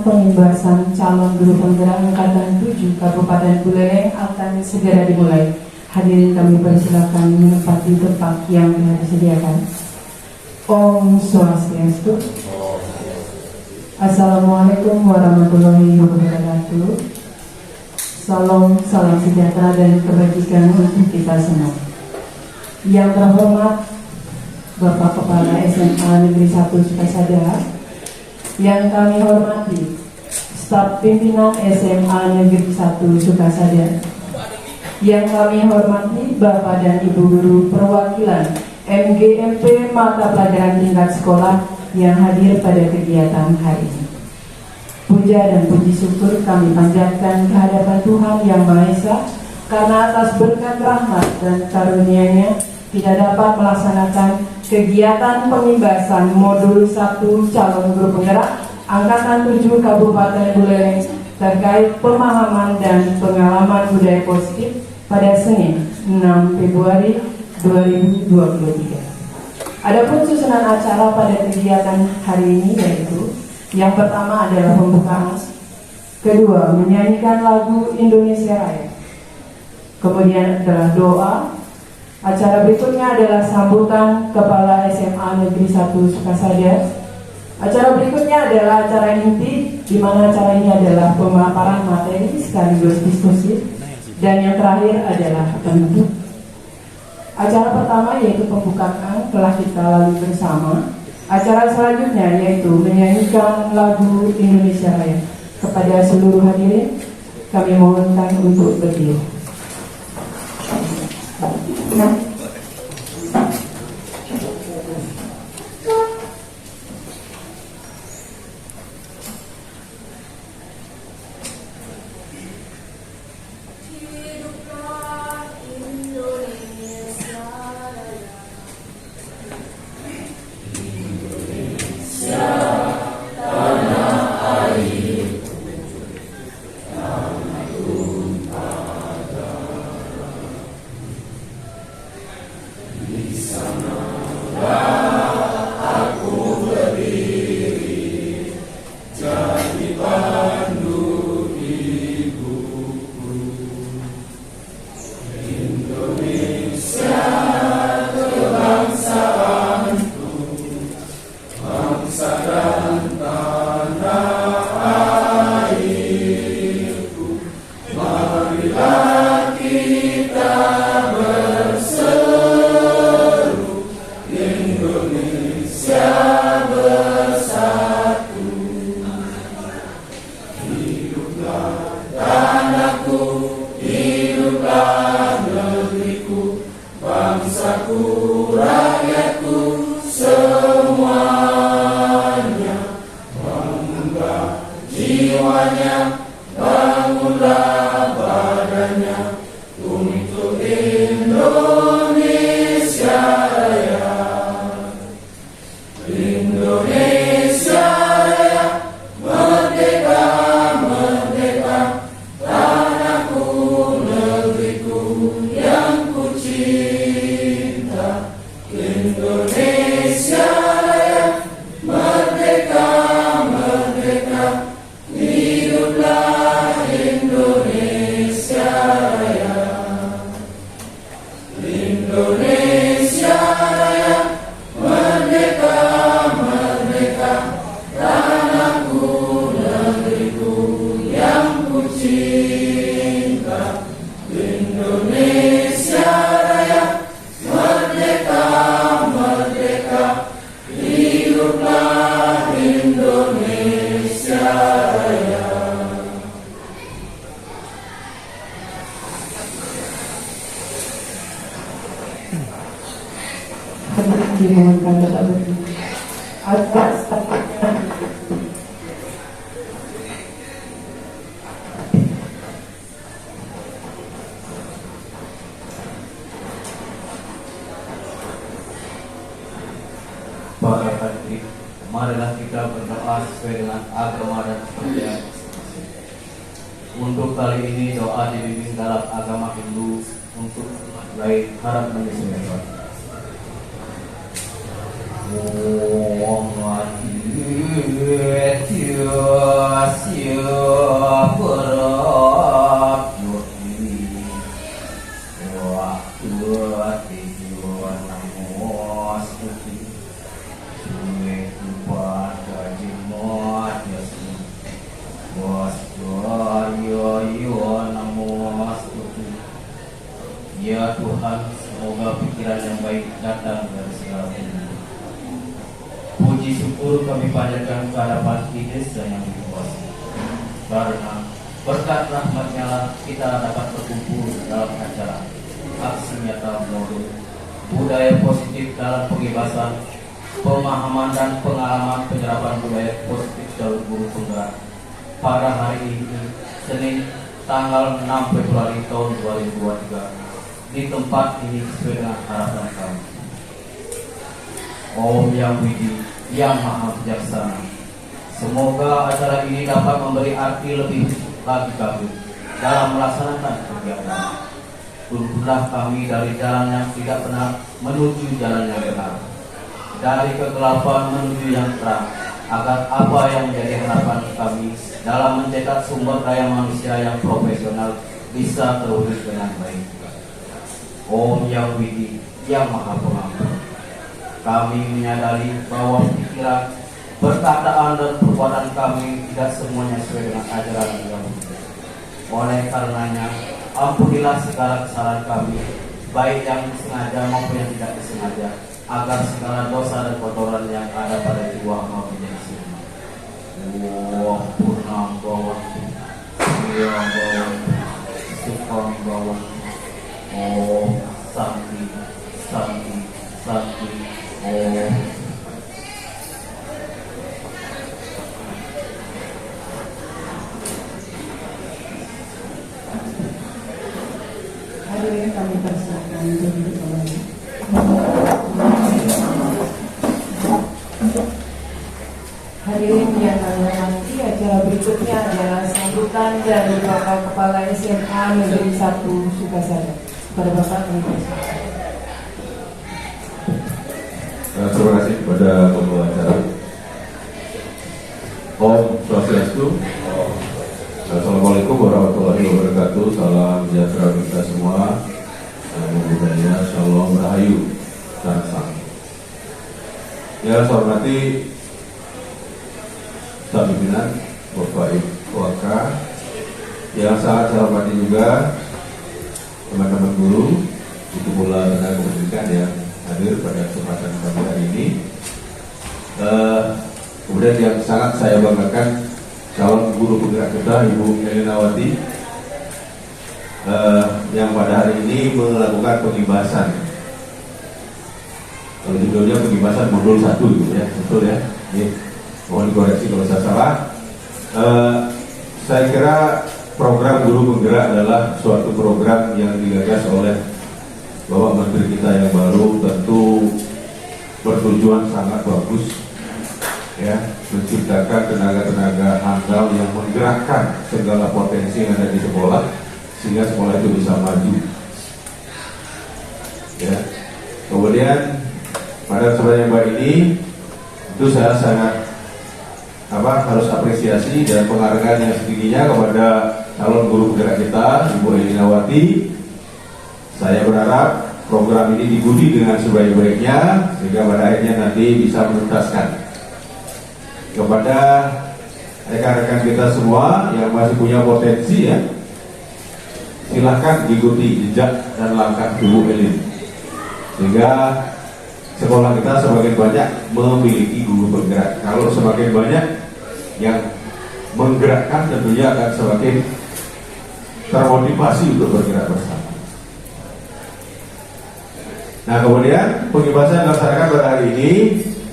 Pembahasan calon guru penggerak angkatan 7 Kabupaten Buleleng akan segera dimulai. Hadirin kami persilakan menempati tempat yang telah disediakan. Om Swastiastu. Assalamualaikum warahmatullahi wabarakatuh. Salam sejahtera dan kebajikan untuk kita semua. Yang terhormat Bapak Kepala SMA Negeri 1 Sukasada, yang kami hormati staf pimpinan SMA Negeri 1 Sukasada, yang kami hormati Bapak dan Ibu Guru perwakilan MGMP mata pelajaran tingkat sekolah yang hadir pada kegiatan hari ini. Puja dan puji syukur kami panjatkan kehadapan Tuhan Yang Maha Esa karena atas berkat rahmat dan karunia-Nya tidak dapat melaksanakan kegiatan pemimbasan modul 1 calon guru penggerak angkatan 7 Kabupaten Buleleng terkait pemahaman dan pengalaman budaya positif pada Senin 6 Februari 2023. Adapun susunan acara pada kegiatan hari ini yaitu yang pertama adalah pembukaan, kedua menyanyikan lagu Indonesia Raya, kemudian adalah doa. Acara berikutnya adalah sambutan Kepala SMA Negeri 1 Sukasada. Acara berikutnya adalah acara inti, di mana acara ini adalah pemaparan materi sekaligus diskusi. Dan yang terakhir adalah penutup. Acara pertama yaitu pembukaan telah kita lalui bersama. Acara selanjutnya yaitu menyanyikan lagu Indonesia Raya. Kepada seluruh hadirin, kami mohonkan untuk berdiri. Dimohonkan tetap berdiri. Atas Para hadirin, marilah kita berdoa sesuai dengan agama dan kepercayaan. Untuk kali ini doa dibimbing dalam agama Hindu untuk meraih harap menyesuaikan. Om Mati Ya Tuhan, semoga pikiran yang baik datang dari segala penjuru. Puji syukur kami panjatkan ke hadapan Desa yang berkuasa, karena berkat rahmat-Nya lah kita dapat berkumpul dalam acara aksi nyata modul budaya positif dalam pembebasan, pemahaman dan pengalaman penyerapan budaya positif jalur guru penggerak pada hari ini, Senin tanggal 6 Februari tahun 2023 di tempat ini sesuai dengan harapan kami. Om Yang Widi, Yang Maha Bijaksana, semoga acara ini dapat memberi arti lebih lagi kami dalam melaksanakan kegiatan. Tuntunlah kami dari jalan yang tidak benar menuju jalan yang benar, dari kegelapan menuju yang terang, agar apa yang menjadi harapan kami dalam mencetak sumber daya manusia yang profesional bisa terwujud dengan baik. Om Yang Widi, Yang Maha Pengampun, kami menyadari bahwa pikiran, perkataan dan perbuatan kami tidak semuanya sesuai dengan ajaran agama. Oleh karenanya, ampunilah segala kesalahan kami, baik yang disengaja maupun yang tidak disengaja, agar segala dosa dan kotoran yang ada pada jiwa mau menjadi suci. Wah Purnam Bawang, Siang Bawang, Sukang Bawang, Om Santi, Santi, Santi, Om. Hadirin kami persilakan berdiri kembali. Hadirin yang kami hormati, acara berikutnya adalah sambutan dari Bapak Kepala SMA Negeri 1 Sukasada. Kepada Bapak kami persilakan. Terima kasih kepada pembawa acara. Om Swastiastu. Assalamualaikum warahmatullahi wabarakatuh. Salam sejahtera kita semua. Namo Buddhaya, Shalom Rahayu, Sansang. Ya, saya hormati staf pimpinan, Bapak Ibu Waka, yang sangat saya hormati juga teman-teman guru, Ibu Mula Tenaga Pendidikan yang hadir pada kesempatan kami hari ini. Kemudian yang sangat saya banggakan, calon guru penggerak kita Ibu Elinawati, yang pada hari ini melakukan pengibasan. Kalau judulnya pengibasan modul 1 gitu ya, betul ya. Ini mohon dikoreksi kalau saya salah. Saya kira program guru penggerak adalah suatu program yang digagas oleh Bapak Menteri kita yang baru, tentu bertujuan sangat bagus ya, menciptakan tenaga-tenaga handal yang menggerakkan segala potensi yang ada di sekolah sehingga sekolah itu bisa maju ya. Kemudian pada kesempatan yang baik ini itu saya sangat harus apresiasi dan penghargaan yang setingginya kepada calon guru penggerak kita Ibu Elinawati. Saya berharap program ini diikuti dengan sebaik-baiknya sehingga pada akhirnya nanti bisa menuntaskan. Kepada rekan-rekan kita semua yang masih punya potensi ya, silahkan ikuti jejak dan langkah Ibu Elin sehingga sekolah kita semakin banyak memiliki guru penggerak. Kalau semakin banyak yang menggerakkan, tentunya akan semakin termotivasi untuk bergerak bersama. Nah, kemudian pengibasan dilaksanakan pada hari ini.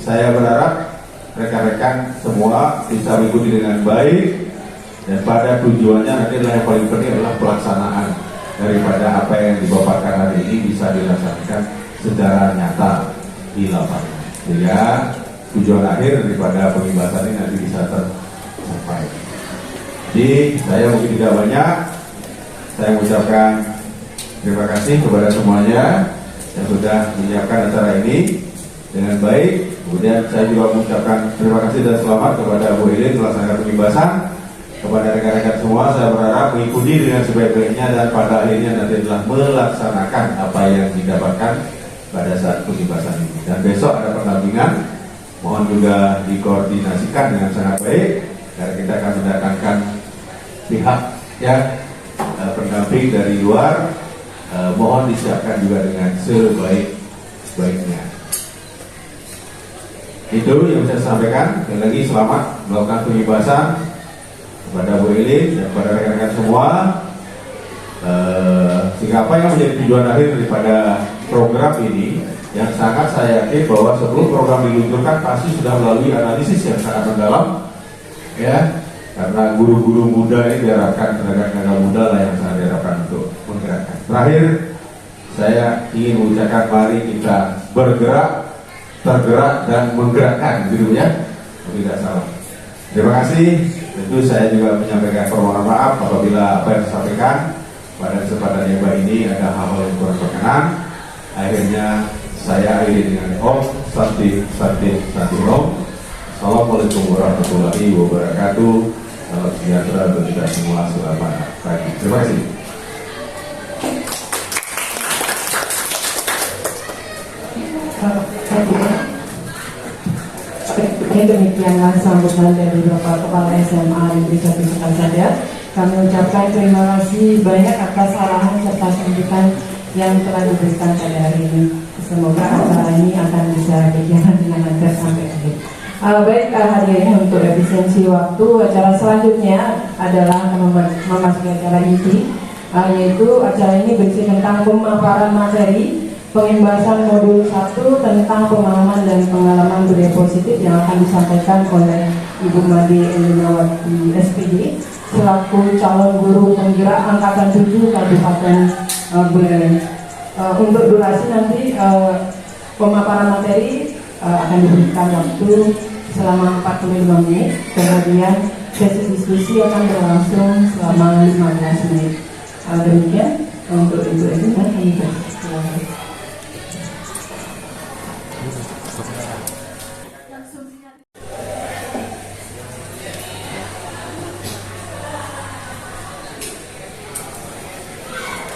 Saya berharap rekan-rekan semua bisa mengikuti dengan baik, dan pada tujuannya nanti yang paling penting adalah pelaksanaan daripada apa yang dipaparkan hari ini bisa dilaksanakan secara nyata di lapangan, sehingga tujuan akhir daripada pengibasan ini nanti bisa tercapai. Jadi saya mungkin tidak banyak, saya mengucapkan terima kasih kepada semuanya yang sudah menyiapkan acara ini dengan baik. Kemudian saya juga mengucapkan terima kasih dan selamat kepada Bu Elin melaksanakan pembebasan. Kepada rekan-rekan semua, saya berharap mengikuti dengan sebaik-baiknya dan pada akhirnya nanti telah melaksanakan apa yang didapatkan pada saat pembebasan ini. Dan besok ada pendampingan, mohon juga dikoordinasikan dengan sangat baik karena kita akan mendatangkan pihak yang pendamping dari luar. Mohon disiapkan juga dengan sebaik-baiknya. Itu yang saya sampaikan. Sekali lagi selamat melakukan pembebasan kepada Bu Elin dan kepada rekan-rekan semua, sehingga apa yang menjadi tujuan akhir daripada program ini yang sangat saya yakin bahwa sebelum program diluncurkan pasti sudah melalui analisis yang sangat mendalam, ya, karena guru-guru muda ini diharapkan, tenaga-tenaga muda lah yang sangat diharapkan untuk menggerakkan. Terakhir, saya ingin mengucapkan mari kita bergerak, tergerak dan menggerakkan, gitu ya, tidak salah. Terima kasih. Tentu saya juga menyampaikan permohonan maaf apabila apa yang disampaikan pada kesempatan yang baik ini ada hal-hal yang kurang berkenan. Akhirnya saya akhiri dengan Om Santi Om. Assalamualaikum warahmatullahi wabarakatuh. Salam sejahtera untuk kita semua. Selamat pagi. Terima kasih. Demikianlah sambutan dari Bapak Kepala SMA Negeri 1 Sukasadar. Kami ucapkan terima kasih banyak atas arahan serta sambutan yang telah diberikan pada hari ini. Semoga acara ini akan bisa berjalan dengan lancar sampai akhir. Baik, hadirin, untuk efisiensi waktu, acara selanjutnya adalah memasuki acara inti, yaitu acara ini berisi tentang pemaparan materi pembahasan modul 1 tentang pemahaman dan pengalaman budaya positif yang akan disampaikan oleh Ibu Made Elinawati SPD selaku calon guru penggerak angkatan 7 Kabupaten Buleleng. Untuk durasi nanti pemaparan materi akan diberikan waktu selama 45 menit, kemudian sesi diskusi akan berlangsung selama 15 menit. Demikian untuk Ibu Elinawati.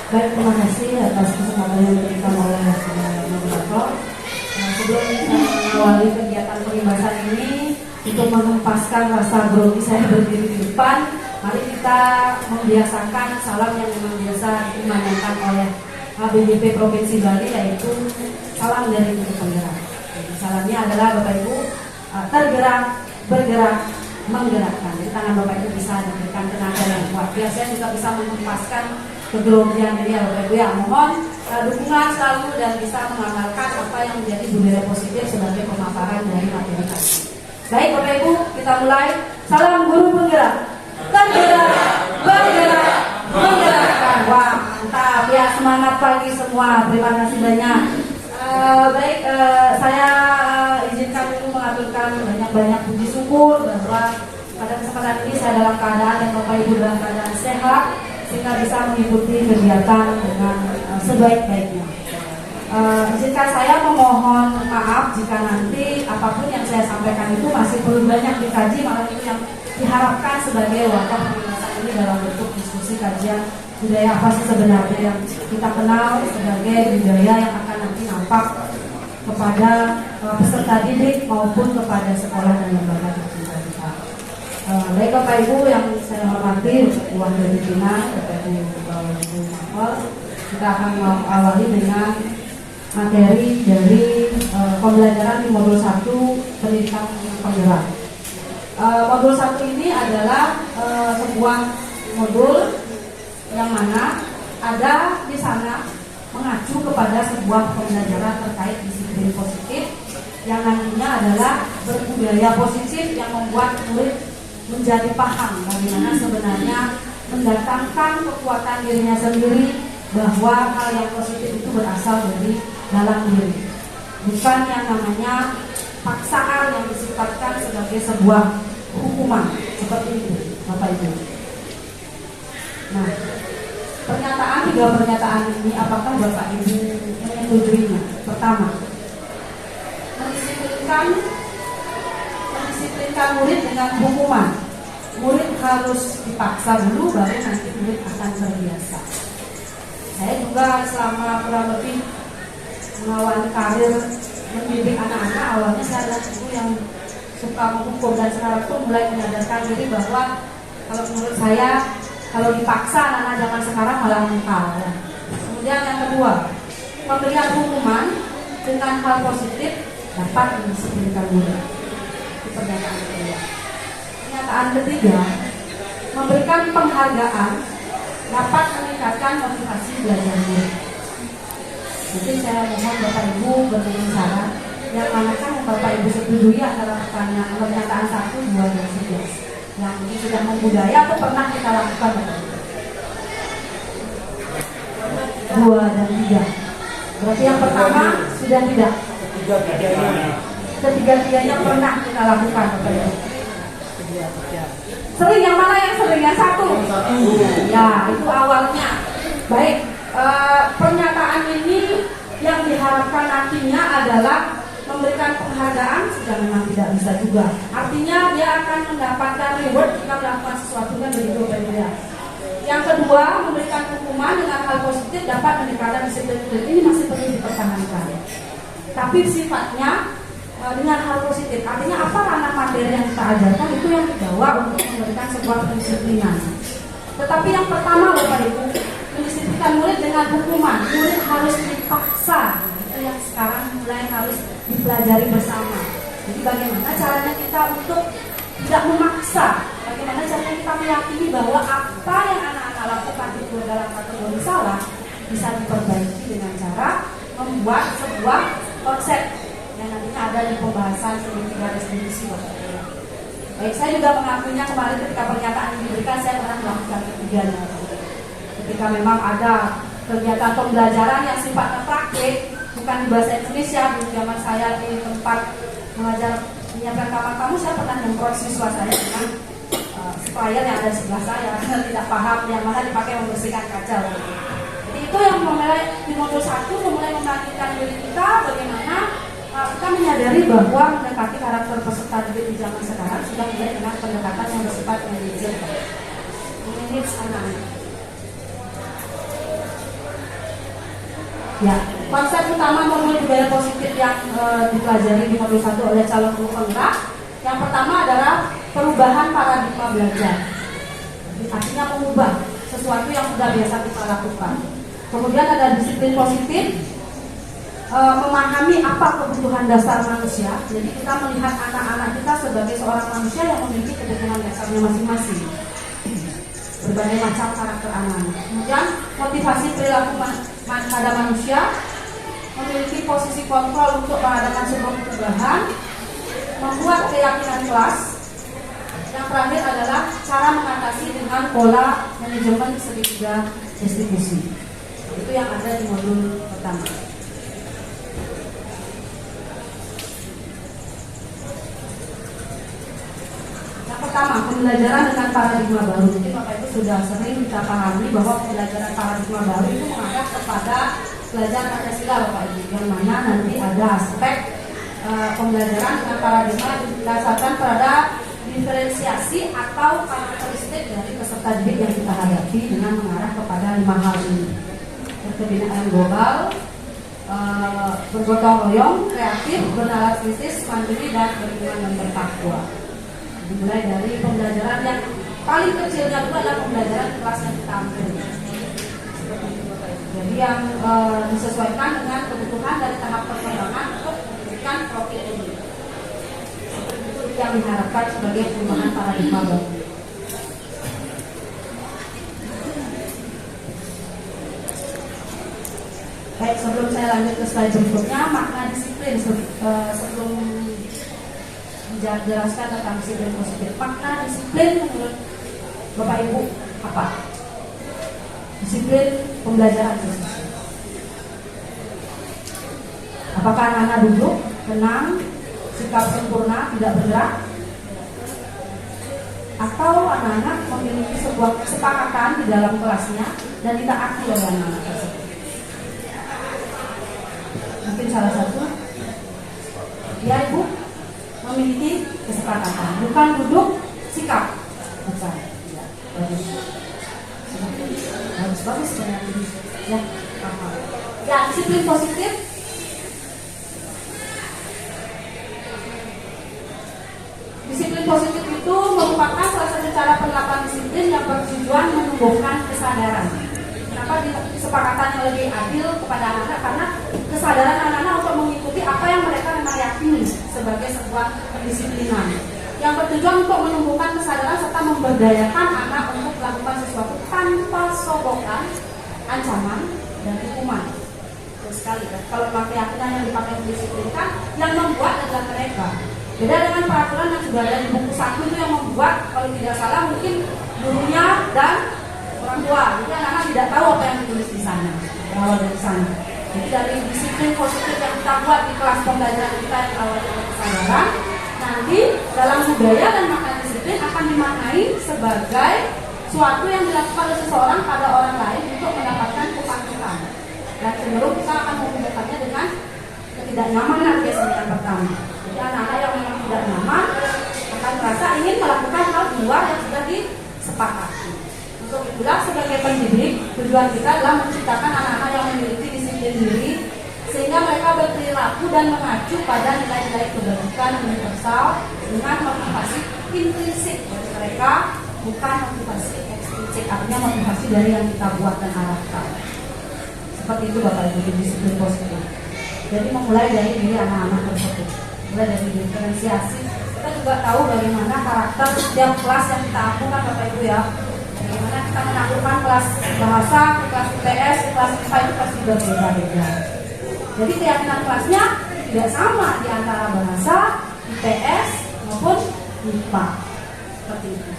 Baik, terima kasih atas kesempatan yang diberikan oleh moderator. Sebelum kita mengawali kegiatan pembebasan ini, untuk menghempaskan rasa grogi saya berdiri di depan, mari kita membiasakan salam yang memang biasa dimanyakan oleh BPJP Provinsi Bali, yaitu salam dari guru penggerak. Salamnya adalah Bapak Ibu, tergerak, bergerak, menggerakkan. Jadi tangan Bapak Ibu bisa diberikan tenaga yang kuat. Biar saya juga bisa menghempaskan kegrogian ini ya Bapak Ibu ya. Mohon dukungan selalu dan bisa mengamalkan apa yang menjadi budaya positif sebagai pemaparan dari materi tadi. Baik Bapak Ibu, kita mulai. Salam guru penggerak. Tergerak, bergerak, menggerakkan. Wah, mantap ya, semangat pagi semua. Terima kasih banyak. Baik, saya izinkan dulu mengaturkan banyak-banyak puji syukur bahwa pada kesempatan ini saya dalam keadaan dan Bapak Ibu dalam keadaan sehat sehingga bisa mengikuti kegiatan dengan sebaik-baiknya. Izinkan saya memohon maaf jika nanti apapun yang saya sampaikan itu masih perlu banyak dikaji, malah itu yang diharapkan sebagai wadah pembahasan ini dalam bentuk diskusi kajian budaya apa sih sebenarnya yang kita kenal sebagai budaya yang akan nanti nampak kepada peserta didik maupun kepada sekolah dan lembaga tercinta kita. Baik Bapak Ibu yang saya hormati, Ibu dari Pimpinan, Bapak Ibu Mapel, kita akan mengawali dengan materi dari pembelajaran di modul 1 pendidikan penggerak. Modul 1 ini adalah sebuah modul yang mana ada di sana mengacu kepada sebuah pembelajaran terkait disiplin positif yang nantinya adalah berbudaya positif yang membuat murid menjadi paham bagaimana sebenarnya mendatangkan kekuatan dirinya sendiri, bahwa hal yang positif itu berasal dari dalam diri, bukan yang namanya paksaan yang disifatkan sebagai sebuah hukuman seperti itu Bapak Ibu. Nah, tiga pernyataan ini apakah Bapak Ibu menyetujuinya? Pertama, mendisiplinkan mendisiplinkan murid dengan hukuman. Murid harus dipaksa dulu, baru nanti murid akan terbiasa. Saya juga selama kurang lebih mengawali karir mendidik anak-anak, awalnya saya adalah ibu yang suka menghukum, dan sekarang pun mulai menyadarkan diri bahwa kalau menurut saya kalau dipaksa anak-anak zaman sekarang malah nakal. Ya. Kemudian yang kedua, pemberian hukuman dengan hal positif dapat mendisiplinkan murid. Itu pernyataan kedua. Pernyataan ketiga, memberikan penghargaan dapat meningkatkan motivasi belajar murid. Jadi saya mohon Bapak Ibu berdasarkan cara yang manakah Bapak Ibu setujui antara pernyataan 1, 2, dan 3 yang ini sudah membudaya atau pernah kita lakukan Bapak Ibu. 2 dan 3. Berarti yang pertama sudah tidak. Ketiga-tiganya pernah kita lakukan Bapak Ibu. Sering, yang mana yang sering? Yang 1. Ya, itu awalnya. Baik. Pernyataan ini yang diharapkan nantinya adalah memberikan penghargaan sudah memang tidak bisa juga. Artinya dia akan mendapatkan reward jika melakukan sesuatu yang begitu berbeda. Yang kedua, memberikan hukuman dengan hal positif dapat meningkatkan disiplin. Ini masih perlu dipertahankan. Tapi sifatnya dengan hal positif. Artinya apa ranah materi yang kita ajarkan itu yang dibawa untuk memberikan sebuah pendisiplinan. Tetapi yang pertama Bapak Ibu, mendisiplinkan murid dengan hukuman. Murid harus dipaksa. Itu yang sekarang mulai harus dipelajari bersama. Jadi bagaimana caranya kita untuk tidak memaksa. Bagaimana caranya kita meyakini bahwa apa yang anak-anak lakukan itu dalam kategori salah bisa diperbaiki dengan cara membuat sebuah konsep yang nantinya ada di pembahasan segitiga definisi. Baik, saya juga mengakuinya kemarin ketika pernyataan ini diberikan, saya pernah melakukan ketiganya. Ketika memang ada kegiatan pembelajaran yang sifatnya praktik, bukan di bahasa Indonesia, di zaman saya di tempat mengajar menyiapkan kamar tamu, saya pernah memproses siswa saya dengan supplier yang ada di sebelah saya, karena tidak paham yang mana dipakai membersihkan kaca. Jadi itu yang memulai di modul 1 memulai membangkitkan diri kita bagaimana kita menyadari bahwa mendekati karakter peserta didik di zaman sekarang sudah mulai dengan pendekatan yang bersifat manajer, manage anak-anak. Ya, konsep utama modul budaya positif yang dipelajari di modul 1 oleh calon guru penggerak. Yang pertama adalah perubahan paradigma belajar. Artinya mengubah sesuatu yang sudah biasa kita lakukan. Kemudian ada disiplin positif, memahami apa kebutuhan dasar manusia. Jadi kita melihat anak-anak kita sebagai seorang manusia yang memiliki kebutuhan dasarnya masing-masing. Berbagai macam karakter anak-anak. Kemudian motivasi perilaku pada manusia, memiliki posisi kontrol untuk mengadakan sebuah perubahan, membuat keyakinan kelas. Yang terakhir adalah cara mengatasi dengan pola manajemen segitiga distribusi. Itu yang ada di modul pertama. Yang pertama, pembelajaran dengan paradigma baru. Jadi Bapak Ibu sudah sering kita pahami bahwa pembelajaran paradigma baru itu mengarah kepada belajar Pancasila Bapak Ibu, yang mana nanti ada aspek pembelajaran dengan paradigma didasarkan pada diferensiasi atau karakteristik dari peserta didik yang kita hadapi dengan mengarah kepada 5 hal ini: kebinaan global, bergotong royong, kreatif, bernalar kritis, mandiri, dan beriman dan bertakwa. Dimulai dari pembelajaran yang paling kecilnya itu adalah pembelajaran kelas yang kita ambil. Jadi yang disesuaikan dengan kebutuhan dari tahap perkembangan untuk memberikan profil ini. Itu yang diharapkan sebagai perubahan paradigma baru. Baik, sebelum saya lanjut ke slide berikutnya, makna disiplin sebelum menjelaskan tentang disiplin positif. Makna disiplin menurut Bapak Ibu apa? Disiplin pembelajaran. Apakah anak-anak duduk, tenang, sikap sempurna, tidak bergerak? Atau anak-anak memiliki sebuah kesepakatan di dalam kelasnya dan ditaati oleh anak-anak tersebut? Mungkin salah satu. Ya Ibu? memiliki kesepakatan, bukan duduk sikap. Bukan. Ya, bagus. Bagus ya, paham. Ya, disiplin positif. Disiplin positif itu merupakan salah satu cara penerapan disiplin yang bertujuan menumbuhkan kesadaran. Kenapa kesepakatan yang lebih adil kepada anak-anak? Karena kesadaran anak-anak untuk mengikuti apa yang mereka memang yakini sebagai sebuah pendisiplinan yang bertujuan untuk menumbuhkan kesadaran serta memberdayakan anak untuk melakukan sesuatu tanpa sogokan, ancaman, dan hukuman. Terus sekali kan, kalau keyakinan yang dipakai mendisiplinkan, yang membuat adalah mereka. Beda dengan peraturan yang sudah ada di buku 1 itu yang membuat, kalau tidak salah mungkin gurunya dan orang tua. Jadi anak-anak tidak tahu apa yang ditulis di sana, berawal dari sana. Jadi dari disiplin positif yang kita buat di kelas pembelajaran kita yang berawal dari kesadaran, nanti dalam budaya dan makna disiplin akan dimaknai sebagai suatu yang dilakukan oleh seseorang pada orang lain untuk mendapatkan kepatuhan. Dan cenderung kita akan menghubungkannya dengan ketidaknyamanan biasanya yang pertama. Jadi anak-anak yang memang tidak nyaman akan merasa ingin melakukan hal di luar yang sudah disepakati. Untuk itulah sebagai pendidik, tujuan kita adalah menciptakan anak-anak yang memiliki disiplin diri sehingga mereka berperilaku dan mengacu pada nilai-nilai kebajikan universal dengan motivasi intrinsik dari mereka, bukan motivasi ekstrinsik, artinya motivasi dari yang kita buat dan arahkan. Seperti itu Bapak Ibu, disiplin positif. Jadi memulai dari diri anak-anak tersebut, mulai dari diferensiasi. Kita juga tahu bagaimana karakter setiap kelas yang kita akunkan Bapak Ibu ya. Bagaimana kita menaklukkan kelas bahasa, kelas IPS, kelas IPA itu pasti berbeda-beda. Jadi keyakinan kelasnya tidak sama di antara bahasa, IPS maupun IPA. Seperti itu.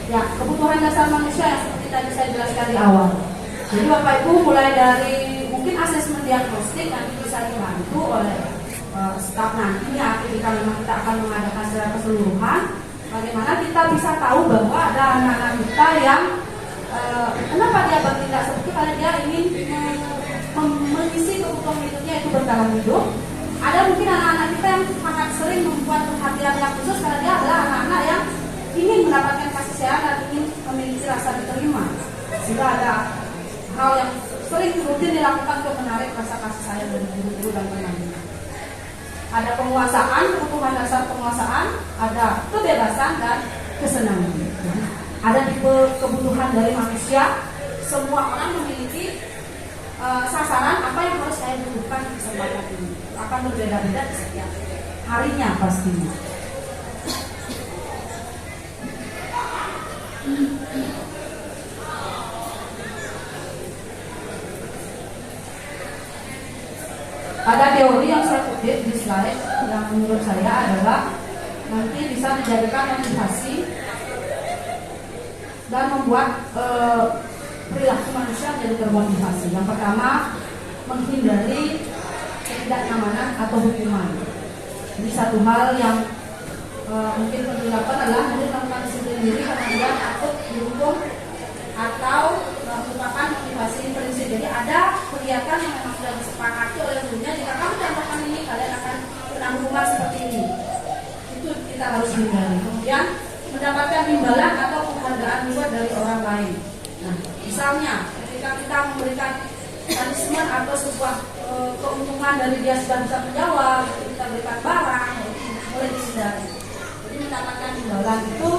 Ya, kebutuhan dasar manusia yang seperti tadi saya jelaskan di awal. Jadi Bapak Ibu mulai dari mungkin asesmen diagnostik nanti bisa dibantu oleh staf nantinya ketika memang kita akan mengadakan secara keseluruhan. Bagaimana kita bisa tahu bahwa ada anak-anak kita yang kenapa dia bertindak seperti karena dia ingin mengisi kebutuhan hidupnya itu bertahan hidup. Ada mungkin anak-anak kita yang sangat sering membuat perhatian yang khusus karena dia adalah anak-anak yang ingin mendapatkan kasih sayang dan ingin memiliki rasa diterima. Sehingga ada hal yang sering rutin dilakukan untuk menarik rasa kasih sayang dari guru-guru dan teman-teman. Ada penguasaan, kebutuhan dasar penguasaan, ada kebebasan dan kesenangan. Ada tipe kebutuhan dari manusia. Semua orang memiliki sasaran apa yang harus saya butuhkan di kesempatan ini. Akan berbeda-beda di setiap harinya pastinya. Ada teori yang saya kutip di slide yang menurut saya adalah nanti bisa dijadikan motivasi dan membuat perilaku manusia menjadi termotivasi. Yang pertama, menghindari ketidaknyamanan atau hukuman. Jadi satu hal yang mungkin perlu dilakukan adalah melakukan disiplin diri karena dia takut dihukum atau merupakan motivasi prinsip. Jadi ada kegiatan yang memang sudah disepakati oleh gurunya, jika kamu melakukan ini kalian akan kena hukuman seperti ini. Itu kita harus hindari. Kemudian mendapatkan imbalan atau penghargaan juga dari orang lain. Nah, misalnya ketika kita memberikan punishment atau sebuah keuntungan dari dia sudah bisa menjawab, kita berikan barang, boleh dihindari. Jadi mendapatkan imbalan itu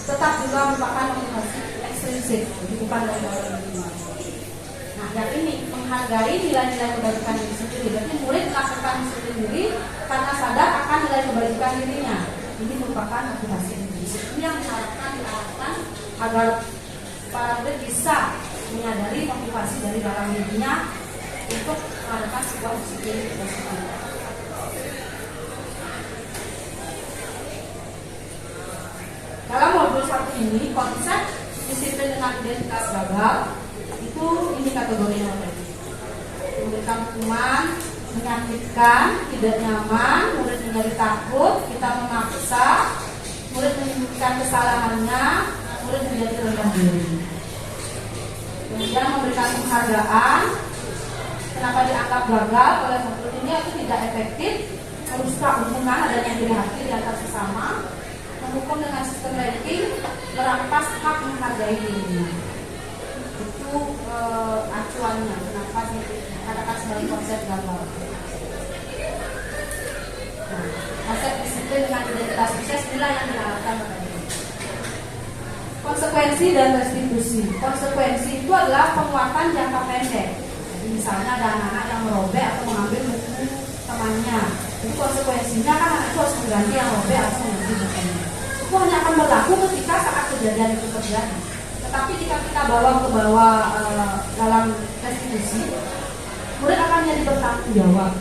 tetap juga merupakan motivasi ekstrinsik, jadi bukan dari orang lain. Nah, yang ini menghargai nilai-nilai kebajikan diri sendiri. Berarti murid melakukan disiplin diri karena sadar akan nilai kebajikan dirinya. Ini merupakan motivasi ekstrinsik. Ini yang diharapkan agar para murid bisa menyadari motivasi dari dalam dirinya untuk mengadakan sebuah disiplin positif. Dalam modul 1 ini, konsep disiplin dengan identitas gagal itu ini kategorinya. Memberikan hukuman, menyakitkan, tidak nyaman, murid menjadi takut, kita memaksa, murid menyembunyikan kesalahannya, murid menjadi rendah diri. Kemudian memberikan penghargaan, Kenapa dianggap gagal oleh pembeli ini? Itu tidak efektif, merusak hubungan, adanya iri hati di antar sesama, menghukum dengan sistem ranking, merampas hak menghargai dirinya. Itu acuannya. Kenapa dikatakan sebagai konsep gagal? Nah, konsep disiplin dengan identitas sukses inilah yang diharapkan oleh ini. Konsekuensi dan restitusi. Konsekuensi itu adalah penguatan jangka pendek. Jadi misalnya ada anak-anak yang merobek atau mengambil buku temannya. Jadi konsekuensinya kan anak itu harus mengganti yang robek atau mengganti bukunya. Itu hanya akan berlaku ketika saat kejadian itu terjadi. Tetapi jika kita bawa ke bawah dalam restitusi, murid akan jadi bertanggung jawab.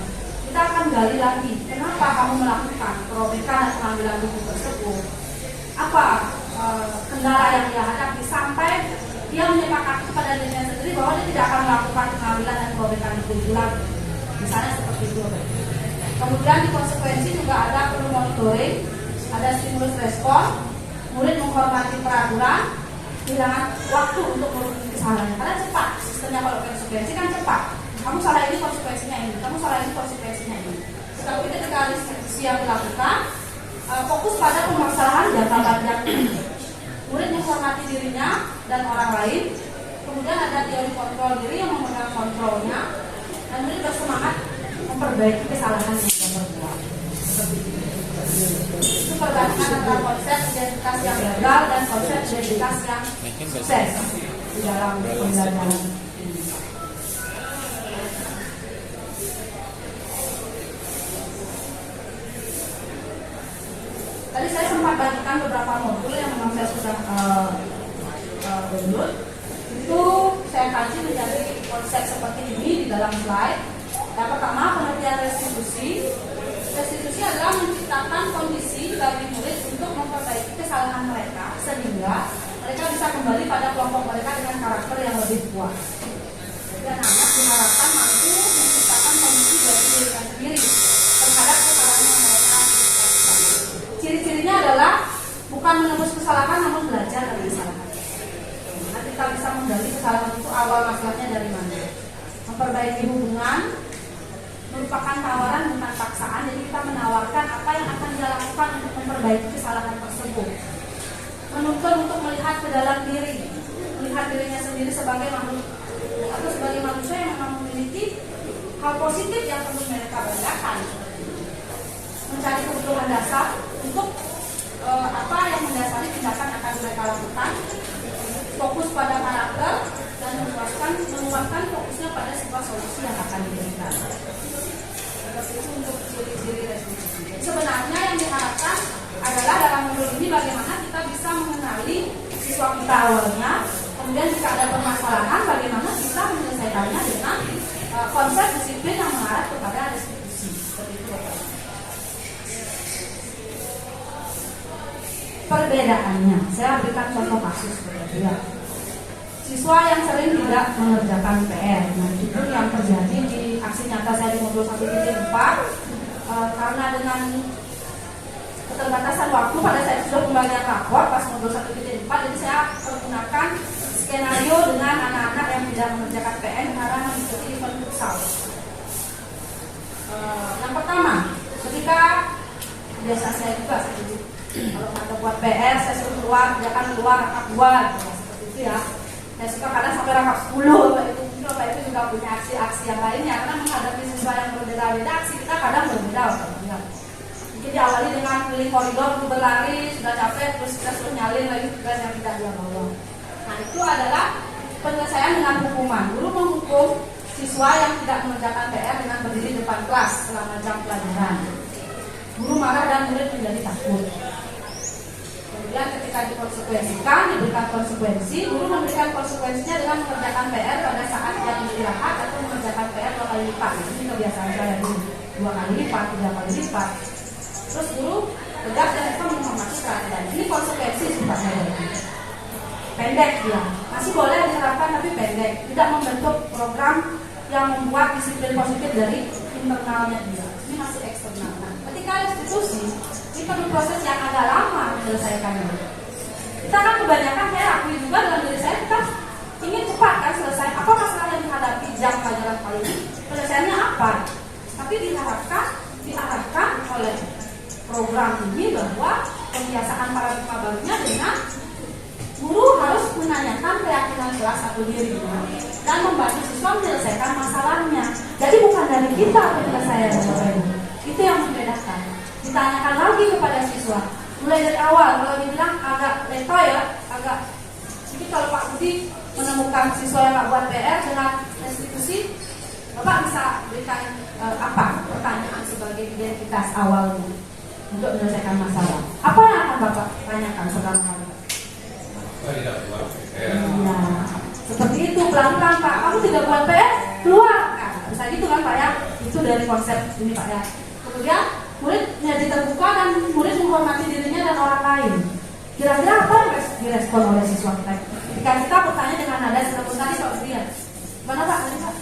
Kita akan gali lagi, kenapa kamu melakukan perobekan dan pengambilan buku tersebut? Apa kendala yang dia hadapi sampai dia menyepakati pada dirinya sendiri bahwa dia tidak akan melakukan pengambilan dan perobekan itu lagi. Misalnya seperti itu. Kemudian di konsekuensi juga ada perlu monitoring, ada stimulus respon, murid menghormati peraturan, kehilangan waktu untuk menutupi kesalahannya. Karena cepat, sistemnya kalau konsekuensi kan cepat. Kamu salah ini konsekuensinya ini, kamu salah ini konsekuensinya ini. Tetapi ketika restitusi yang dilakukan, fokus pada permasalahan jangka panjang. Murid menghormati dirinya dan orang lain. Kemudian ada teori kontrol diri yang memegang kontrolnya, dan murid bersemangat memperbaiki kesalahan yang dia perbuat. Itu perbandingan antara konsep identitas yang gagal dan konsep identitas yang sukses di dalam pembelajaran. Tadi saya sempat bagikan beberapa modul yang memang saya sudah download. Itu saya kaji menjadi konsep seperti ini di dalam slide. Yang pertama, pengertian restitusi. Restitusi adalah menciptakan kondisi bagi murid untuk memperbaiki kesalahan mereka sehingga mereka bisa kembali pada kelompok mereka dengan karakter yang lebih kuat. Jadi anak-anak diharapkan mampu menciptakan kondisi bagi dirinya sendiri terhadap kesalahan yang mereka lakukan. Ciri-cirinya adalah bukan menembus kesalahan namun belajar dari kesalahan. Nah, kita bisa menggali kesalahan itu awal masalahnya dari mana. Memperbaiki hubungan merupakan tawaran bukan paksaan, jadi kita menawarkan apa yang akan dia lakukan untuk memperbaiki kesalahan tersebut. Menuntut untuk melihat ke dalam diri, melihat dirinya sendiri sebagai makhluk atau sebagai manusia yang memang memiliki hal positif yang perlu mereka banggakan. Mencari kebutuhan dasar untuk apa yang mendasari tindakan akan mereka lakukan. Fokus pada karakter dan menguatkan fokusnya pada sebuah solusi yang akan diberikan. Itu untuk ciri-ciri restitusi. Sebenarnya yang diharapkan adalah dalam modul ini bagaimana kita bisa mengenali siswa kita awalnya, kemudian jika ada permasalahan bagaimana kita menyelesaikannya dengan konsep disiplin yang mengarah kepada restitusi. Seperti itu. Perbedaannya, saya berikan contoh kasus seperti ya. Siswa yang sering tidak mengerjakan PR, nah itu yang terjadi di aksi nyata saya di modul 1.4 karena dengan keterbatasan waktu pada saat sudah pembagian rapor pas modul 1.4, jadi saya menggunakan skenario dengan anak-anak yang tidak mengerjakan PR karena mengikuti event futsal. Yang pertama, ketika biasa saya juga kalau ada buat PR saya suruh keluar, kerjakan keluar rangkap 2 gitu, seperti itu ya. Saya suka kadang sampai rangkap 10 itu juga punya aksi-aksi yang lainnya karena menghadapi siswa yang berbeda-beda, aksi kita kadang berbeda. Mungkin diawali dengan keliling koridor untuk berlari, sudah capek terus kita suruh nyalin lagi tugas yang tidak dia bawa. Nah itu adalah penyelesaian dengan hukuman. Guru menghukum siswa yang tidak mengerjakan PR dengan berdiri depan kelas selama jam pelajaran. Guru marah dan murid menjadi takut. Kemudian ketika dikonsekuensikan, diberikan konsekuensi, guru memberikan konsekuensinya dengan mengerjakan PR pada saat jam istirahat atau mengerjakan PR 2 kali lipat. Ini kebiasaan saya dulu, 2 kali lipat, 3 kali lipat. Terus guru tegas dan itu menghormati peraturan. Ini konsekuensi sifatnya dari pendek dia, masih boleh diterapkan tapi pendek, tidak membentuk program yang membuat disiplin positif dari internalnya dia. Ini masih eksternal. Nah, ketika restitusi ini perlu proses yang agak lama menyelesaikannya. Kita kan kebanyakan, saya akui juga dalam diri saya, kita ingin cepat kan selesai. Apa masalah yang dihadapi jam pelajaran kali ini? perguruan tinggi bahwa pembiasaan paradigma barunya dengan guru harus menanyakan keyakinan kelas atau dirinya dan membantu siswa menyelesaikan masalahnya. Jadi bukan dari kita penyelesaian masalahnya. Itu yang membedakan. Ditanyakan lagi kepada siswa. Mulai dari awal, kalau dibilang agak leto ya, agak. Jadi kalau Pak Budi menemukan siswa yang nggak buat PR dengan restitusi, Bapak bisa berikan apa pertanyaan sebagai identitas awalnya untuk menyelesaikan masalah. Apa yang akan Bapak tanyakan pertama kali? Tidak buat PR. Ya, seperti itu pelan-pelan Pak. Kamu tidak buat PR, keluar. Nah, bisa gitu kan Pak ya? Itu dari konsep ini Pak ya. Kemudian murid menjadi terbuka dan murid menghormati dirinya dan orang lain. Kira-kira apa yang direspon oleh siswa kita? Ketika kita bertanya dengan nada seperti tadi Pak Budian, mana Pak? Tadi Pak?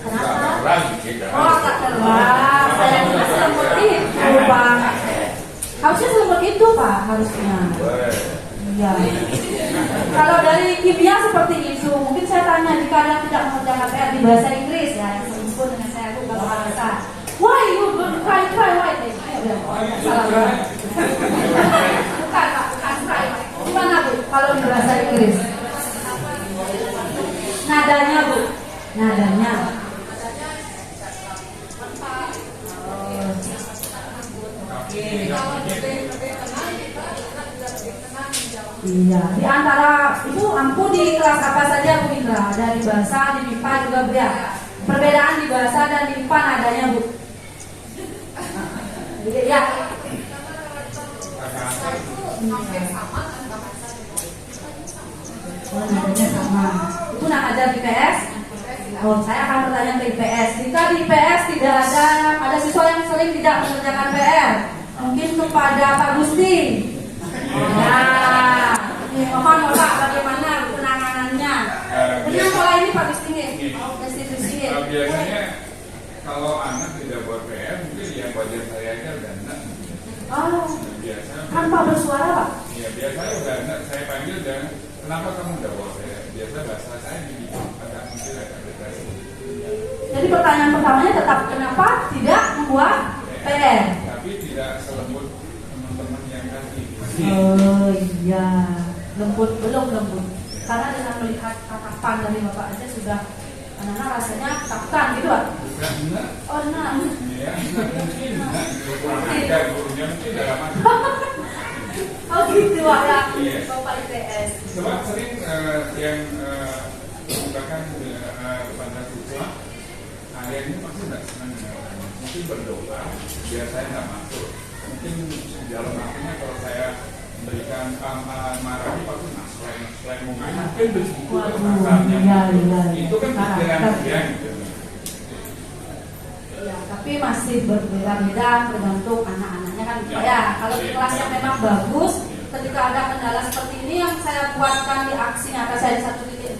Kenapa? Oh, agak keras. Saya tidak selembut itu Pak. Harusnya selembut itu Pak, harusnya. Iya. Kalau dari kimia seperti itu, mungkin saya tanya jika ada yang tidak mengerjakan PR di bahasa Inggris ya, yang disebut dengan saya itu kalau bahasa. Why you don't try why? Salah Pak. Bukan Pak, bukan try. Gimana Bu? Kalau di bahasa Inggris? Nadanya Bu, nadanya. Iya, di antara itu ampu di kelas apa saja Bu Indra? Dari bahasa, di MIPA juga Bu ya. Perbedaan di bahasa dan di MIPA nadanya Bu. Iya. Oh, nadanya sama. Itu nak ajar di IPS? Oh, saya akan bertanya ke IPS. Jika di IPS tidak ada siswa yang sering tidak mengerjakan PR, mungkin kepada Pak Gusti. Nah, mohon Bapak bagaimana penanganannya? Dengan pola ini Pak Gusti nih, restitusi. Biasanya kalau anak tidak buat PR, mungkin yang wajar saya aja udah enak. Oh, Biasa. tanpa bersuara Pak? Iya, biasanya udah enak. Saya panggil dan kenapa kamu udah buat PR? Biasa bahasa saya gini, agak mungkin agak depresi. Jadi pertanyaan pertamanya tetap kenapa tidak membuat PR? Tapi tidak selembut teman-teman yang tadi. Oh iya, lembut belum lembut. Karena dengan melihat tatapan dari Bapak aja sudah anak-anak rasanya ketakutan gitu Pak. Bukan enak. Oh nah. Iya, enak mungkin enak. Ada gurunya mungkin dalam hati. Oh gitu Pak ya, Iya. Bapak IPS. Sebab sering yang mengungkapkan kepada siswa, kalian ini pasti tidak senang dengan orang. Mungkin berdoa, biar saya nggak masuk. Mungkin di dalam hatinya kalau saya memberikan marahi pasti selain mungkin begitu rasanya. Iya. Itu kan pikiran dia gitu. Ya, tapi masih berbeda-beda tergantung anak-anaknya kan Pak ya. Kalau di kelas yang memang bagus, ketika ada kendala seperti ini yang saya buatkan di aksi nyata saya di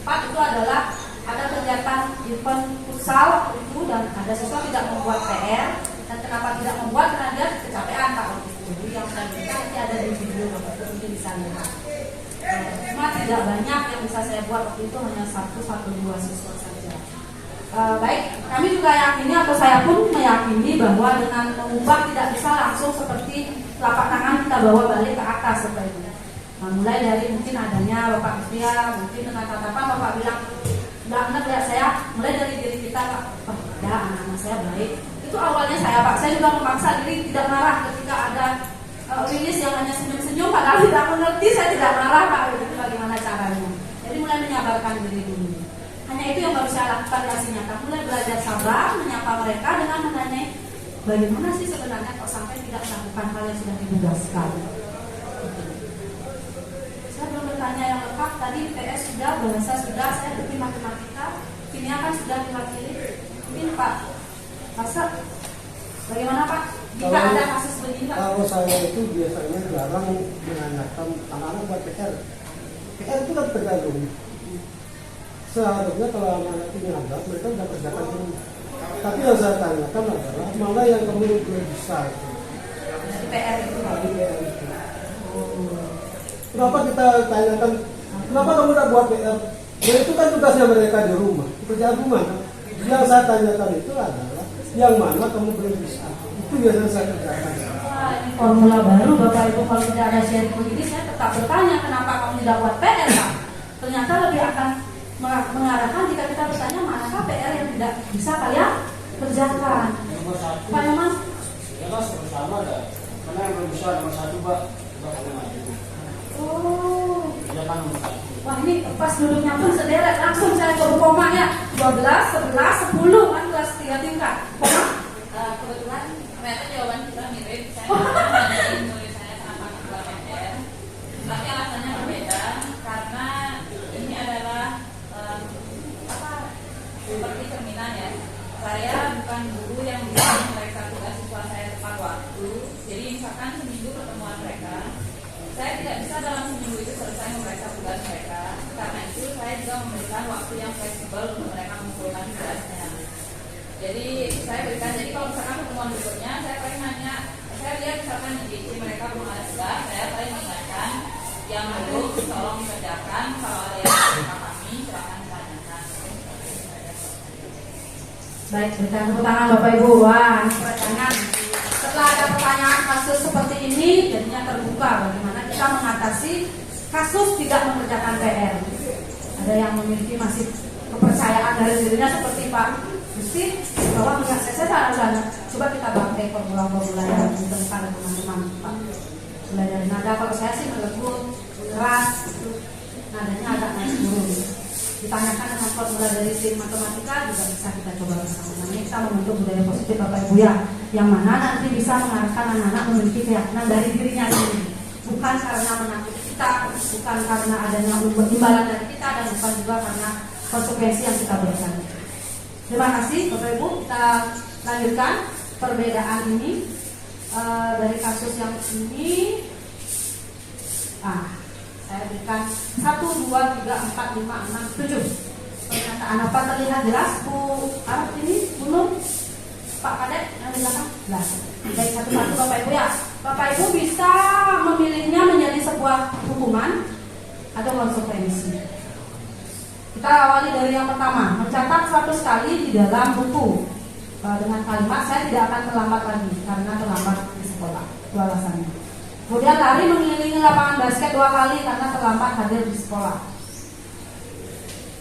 1.4 itu adalah ada kegiatan event futsal itu dan ada siswa tidak membuat PR dan kenapa tidak membuat karena dia kecapean Pak. Jadi yang saya berikan nanti ada di video mungkin bisa lihat. Cuma tidak banyak yang bisa saya buat waktu itu hanya 1-2 siswa saja. Baik, kami juga yakini atau saya pun meyakini bahwa dengan mengubah tidak bisa langsung seperti telapak tangan kita bawa balik ke atas seperti itu. Nah, mulai dari mungkin adanya Bapak Kustia, mungkin dengan tatapan Bapak bilang, benar ya saya, mulai dari diri kita Pak, oh ya anak-anak saya baik. Itu awalnya saya juga memaksa diri tidak marah ketika ada Lilis yang hanya senyum-senyum padahal tidak mengerti, saya tidak marah Pak, itu bagaimana caranya. Jadi mulai menyabarkan diri dulu. Hanya itu yang baru saya lakukan di aksi nyata, mulai belajar sabar, menyapa mereka dengan menanyai bagaimana sih sebenarnya kok sampai tidak melakukan hal yang sudah ditugaskan. Saya belum bertanya yang lengkap, tadi PS sudah, bahasa sudah, saya lebih matematika, kimia kan sudah diwakili. Mungkin Pak Pasar, bagaimana Pak? Jika ada kasus begini Pak? Kalau saya itu biasanya jarang menanyakan anak-anak buat PR. PR itu kan tergantung. Seharusnya kalau anak-anak ini ada, mereka sudah kerjakan dulu. Tapi yang saya tanyakan adalah mana yang kamu belum bisa itu. Dari PR itu Pak? Dari PR itu. Kenapa kita tanyakan, kenapa kamu tidak buat PR? Ya itu kan tugasnya mereka di rumah, pekerjaan rumah. Yang saya tanyakan itu adalah yang mana kamu belum bisa. Itu biasanya saya kerjakan. ini formula baru Bapak Ibu. Kalau tidak ada sharing begini, saya tetap bertanya kenapa kamu tidak buat PR Pak? Ternyata lebih akan mengarahkan jika kita bertanya manakah PR yang tidak bisa kalian kerjakan. Pak Nyoman? Ya Mas, sama ada. Mana yang belum bisa nomor 1 Pak? Oh. Ya kan nomor 1. Wah ini pas duduknya pun sederet, langsung saya ke koma ya 12, 11, 10 kan kelas 3 tingkat. Koma? Kebetulan ternyata jawaban kita mirip. Saya nulis saya kenapa keluar PR, tapi alasannya berbeda karena ini adalah seperti cerminan ya. Saya bukan guru yang bisa memeriksa tugas siswa saya tepat waktu. Jadi misalkan seminggu pertemuan mereka, saya tidak bisa dalam seminggu itu selesai memeriksa tugas mereka. Karena itu saya juga memberikan waktu yang fleksibel untuk mereka mengumpulkan tugasnya. Jadi saya berikan, jadi kalau misalkan pertemuan berikutnya saya paling nanya, saya lihat misalkan di mereka belum ada tugas, saya paling mengingatkan yang belum tolong dikerjakan, kalau ada yang tidak kami silakan ditanyakan. Baik, berikan tepuk tangan Bapak Ibu. Wah, ini pertanyaan. Setelah ada pertanyaan kasus seperti ini, jadinya terbuka bagaimana kita mengatasi kasus tidak mengerjakan PR. Ada yang memiliki masih kepercayaan dari dirinya seperti Pak Gusti bahwa enggak saya harus coba kita pakai formula-formula yang ditemukan teman-teman Pak. Mulai dari nada, kalau saya sih melebut keras, nadanya agak naik turun. Ditanyakan dengan formula dari tim matematika juga bisa kita coba bersama. Namanya kita membentuk budaya positif Bapak Ibu ya, yang mana nanti bisa mengarahkan anak-anak memiliki keyakinan dari dirinya sendiri, bukan karena menakuti kita, bukan karena adanya imbalan dari kita, dan bukan juga karena konsekuensi yang kita berikan. Terima kasih Bapak Ibu. Kita lanjutkan perbedaan ini dari kasus yang ini. Saya berikan 1, 2, 3, 4, 5, 6, 7 pernyataan. Apa terlihat jelas Bu Arif ini? Belum? Pak Kadek yang di belakang? Jelas. Baik, satu-satu Bapak Ibu ya. Bapak Ibu bisa memilihnya menjadi sebuah hukuman atau konsekuensi. Kita awali dari yang pertama, mencatat 100 kali di dalam buku dengan kalimat saya tidak akan terlambat lagi karena terlambat di sekolah. Itu alasannya. Kemudian lari mengelilingi lapangan basket 2 kali karena terlambat hadir di sekolah.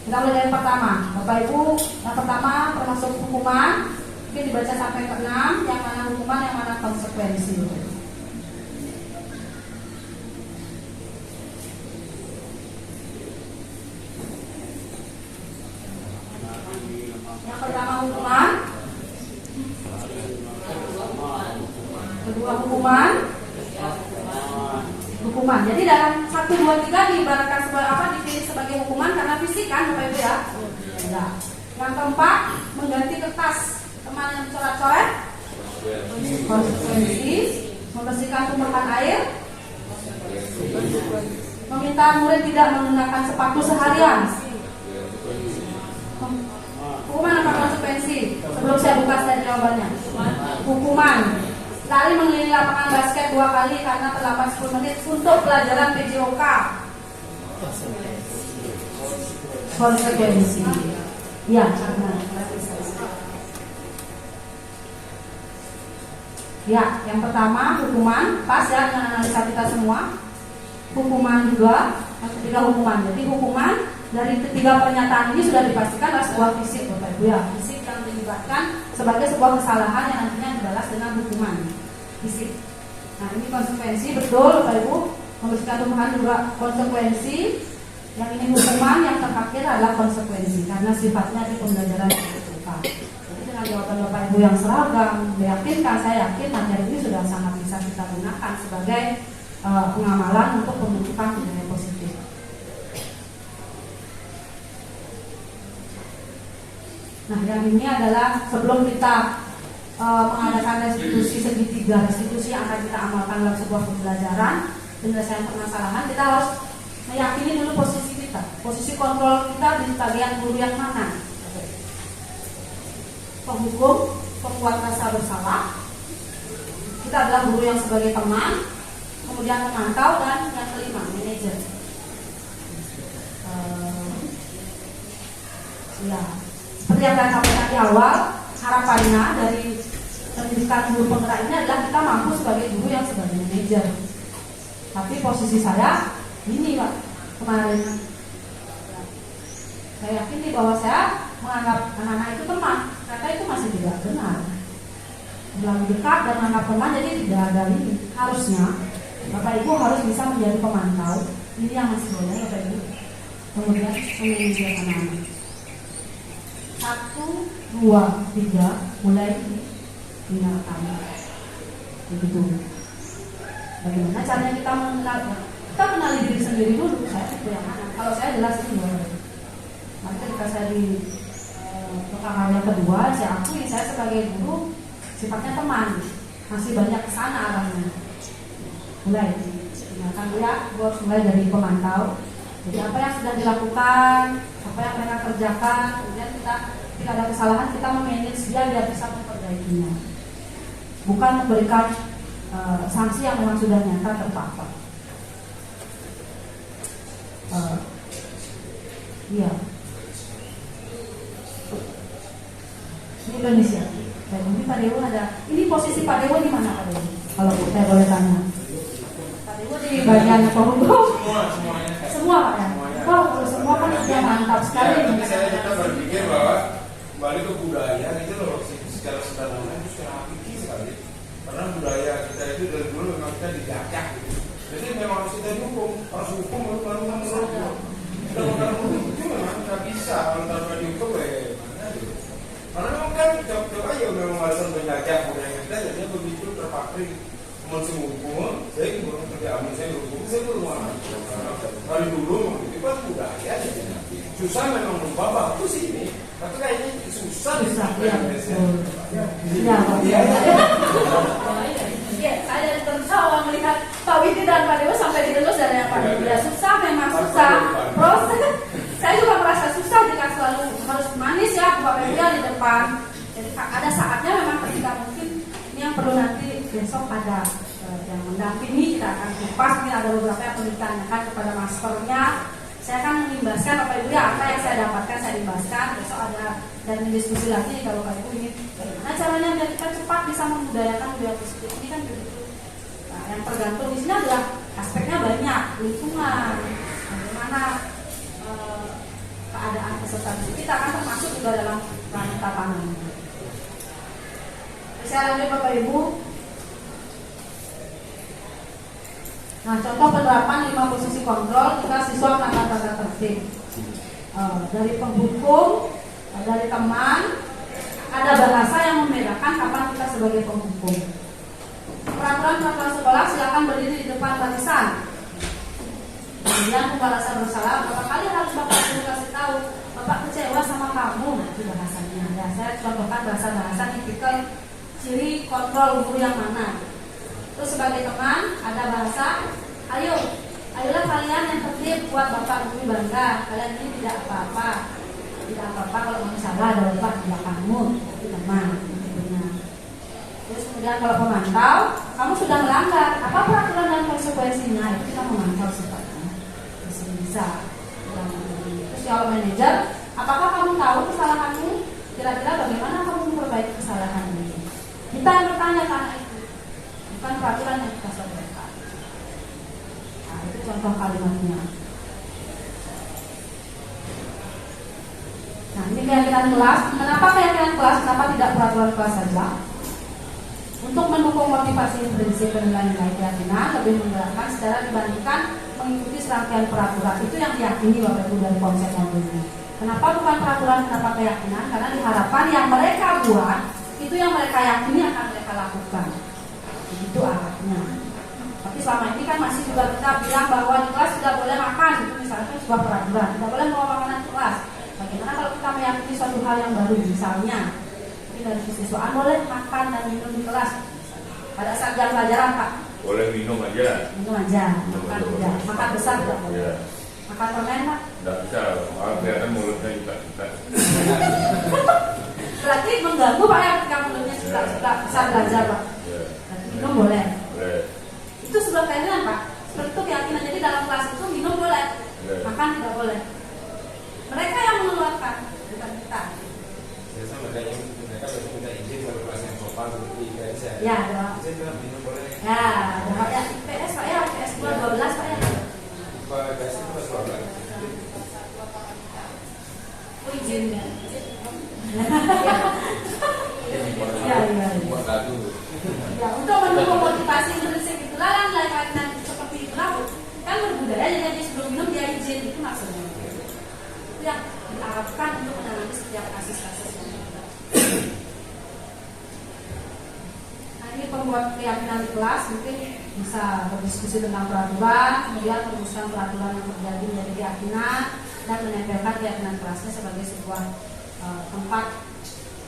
Kita mulai dari yang pertama, Bapak Ibu. Yang pertama termasuk hukuman, mungkin dibaca sampai ke 6, yang mana hukuman, yang mana konsekuensi. Yang pertama hukuman, kedua hukuman. Jadi dalam 1, 2, 3 diibaratkan sebagai apa? Dipilih sebagai hukuman karena fisik kan Bapak Ibu ya. Nah, yang keempat mengganti kertas teman yang coret-coret, konsekuensi. Membersihkan tumpukan air, meminta murid tidak menggunakan sepatu seharian. Hukuman apa konsekuensi? Sebelum saya buka slide jawabannya. Hukuman. Lari mengelilingi lapangan basket 2 kali karena terlambat 10 menit untuk pelajaran PJOK. Konsekuensi. Ya, karena ya, yang pertama hukuman, pas ya dengan analisa kita semua. Hukuman juga, yang ketiga hukuman. Jadi hukuman dari ketiga pernyataan ini sudah dipastikan adalah sebuah fisik Bapak Ibu ya. Fisik yang dilibatkan sebagai sebuah kesalahan yang nantinya dibalas dengan hukuman fisik. Nah ini konsekuensi, betul Bapak Ibu. Membersihkan tumbuhan juga konsekuensi. Yang ini hukuman, yang terakhir adalah konsekuensi karena sifatnya di pembelajaran PJOK. Jadi dengan jawaban Bapak Ibu yang seragam, meyakinkan, saya yakin materi ini sudah sangat bisa kita gunakan sebagai pengamalan untuk pembentukan budaya positif. Nah, yang ini adalah sebelum kita mengadakan restitusi segitiga, restitusi yang akan kita amalkan dalam sebuah pembelajaran, penyelesaian permasalahan, kita harus meyakini dulu posisi kita, posisi kontrol kita di bagian guru yang mana. Penghukum, pembuat rasa bersalah, kita adalah guru yang sebagai teman, kemudian pemantau, dan yang kelima, manajer. Ya, seperti yang saya sampaikan di awal, harapannya dari pendidikan guru penggerak ini adalah kita mampu sebagai guru yang sebagai manajer. Tapi posisi saya ini Pak, kemarin saya yakin bahwa saya menganggap anak-anak itu teman, ternyata itu masih tidak benar. Terlalu dekat dan menganggap teman, jadi tidak ada ini. Harusnya Bapak Ibu harus bisa menjadi pemantau. Ini yang masih boleh Bapak Ibu. Kemudian memanajer anak-anak. 1, 2, 3 mulai dinyatakan. Begitu. Bagaimana caranya kita mengenal? Kita kenali diri sendiri dulu. Saya itu yang mana? Kalau saya jelas itu boleh. Nanti ketika saya di hal yang kedua, saya akui saya sebagai guru sifatnya teman, masih banyak kesana arahnya. Mulai, akan lihat, gue harus mulai dari pemantau. Jadi apa yang sudah dilakukan, apa yang mereka kerjakan, kemudian kita jika ada kesalahan kita memanage dia biar bisa memperbaikinya. Bukan memberikan sanksi yang memang sudah nyata terpapar. Iya. Ini Indonesia. Dan ini Pak Dewo ada. Ini posisi Pak Dewo di mana Pak Dewo? Kalau saya boleh tanya. Pak Dewo di bagian Pemukul. Semua Pak ya. Kalau semua kan sudah mantap sekali. Tapi saya juga berpikir bahwa kembali ke budaya itu loh, secara sederhana itu secara hakiki sekali. Karena budaya kita itu dari dulu memang kita dijajah gitu. Jadi memang harus kita harus hukum baru menurut. Kita bukan hukum itu memang nggak bisa kalau tanpa dihukum mana gitu. Karena memang kan coba ya memang harus menjajah budaya kita, jadinya begitu terpatri masih hukum. Saya belum kerja amin, saya hukum, saya belum mana. Dari dulu itu kan budaya, susah memang berubah bagus ini. Tapi kayaknya susah Ya, saya tertawa melihat Pak Widi dan Pak Dewo sampai dilulus dari Pak Dewo. Ya susah, memang susah. Proses. Saya juga merasa susah jika selalu harus manis ya Bapak Ibu di depan. Jadi ada saatnya memang ketika mungkin ini yang perlu nanti besok ada yang mendampingi, kita akan kupas. Ini ada beberapa yang perlu ditanyakan kepada masternya. Saya akan mengimbaskan Bapak Ibu ya apa yang saya dapatkan saya imbaskan. Besok ada dan diskusi lagi kalau Bapak Ibu ingin. Nah caranya biar kita cepat bisa membudayakan budaya positif ini kan begitu. Nah, yang tergantung di sini adalah aspeknya banyak, lingkungan, bagaimana keadaan peserta didik kita akan termasuk juga dalam ranah pangan. Saya lanjut Bapak Ibu. Nah, contoh penerapan 5 posisi kontrol jika siswa melanggar tata tertib. Dari penghukum, dari teman, ada bahasa yang membedakan kapan kita sebagai penghukum. Peraturan sekolah silakan berdiri di depan barisan. Kemudian pembalasan bersalah, berapa kali harus Bapak Ibu kasih tahu Bapak kecewa sama kamu, nah itu bahasanya. Ya, saya contohkan bahasa-bahasa tipikal ciri kontrol guru yang mana. Terus sebagai teman ada bahasa, ayolah kalian yang tertib buat Bapak Guru bangga. Kalian ini tidak apa-apa, tidak apa-apa kalau kamu salah ada Bapak di belakangmu, itu teman. Terus kemudian kalau pemantau, kamu sudah melanggar, apa peraturan dan konsekuensinya? Itu kita memantau sifatnya. Bisa. Terus kalau manajer, apakah kamu tahu kesalahanmu? Kira-kira bagaimana kamu memperbaiki kesalahan ini? Kita yang bertanya karena itu, bukan peraturan yang kita sampaikan. Nah, itu contoh kalimatnya. Nah, ini keyakinan kelas. Kenapa keyakinan kelas? Kenapa tidak peraturan kelas saja? Untuk mendukung motivasi prinsip penilaian keyakinan lebih menggerakkan secara dibandingkan mengikuti serangkaian peraturan. Itu yang diyakini Bapak Ibu dari konsep yang ini. Kenapa bukan peraturan, kenapa keyakinan? Karena diharapkan yang mereka buat itu yang mereka yakini akan mereka lakukan. Itu arahnya. Tapi selama ini kan masih juga kita bilang bahwa di kelas tidak boleh makan. Itu misalnya itu sebuah peraturan. Tidak boleh membawa makanan ke kelas. Bagaimana kalau kita meyakini suatu hal yang baru, misalnya dari siswaan boleh makan dan minum di kelas pada saat jam pelajaran Pak? Boleh minum aja. Minum aja, makan tidak. Makan besar tidak boleh. Ya. Makan permen Pak? Tidak bisa, malah kelihatan mulutnya juga. Berarti mengganggu Pak ya ketika mulutnya suka besar belajar Pak? Ya. Berarti minum boleh? Boleh. Itu sebuah keyakinan Pak. Seperti itu keyakinan. Jadi dalam kelas itu minum boleh, makan tidak boleh. Mereka yang mengeluarkan, bukan kita. Saya sama mereka minta izin kalau kelas yang Bapak seperti IPS Ya, ada. Izin kan minum boleh. Ya, ada Pak ya. PS Pak ya, PS 12 Pak ya. Pak gas itu pas berapa? Oh, izin ya. Ya, ya. Buat lagu. Ya, untuk mendukung motivasi intrinsik itu larang lain seperti itu lah. Kan berbudaya jadi sebelum minum dia izin itu maksudnya. Itu yang diharapkan untuk menangani setiap kasus-kasus yang ada. Nah, ini pembuat keyakinan di kelas mungkin bisa berdiskusi tentang peraturan, kemudian merumuskan peraturan yang terjadi menjadi keyakinan dan menempelkan keyakinan kelasnya sebagai sebuah tempat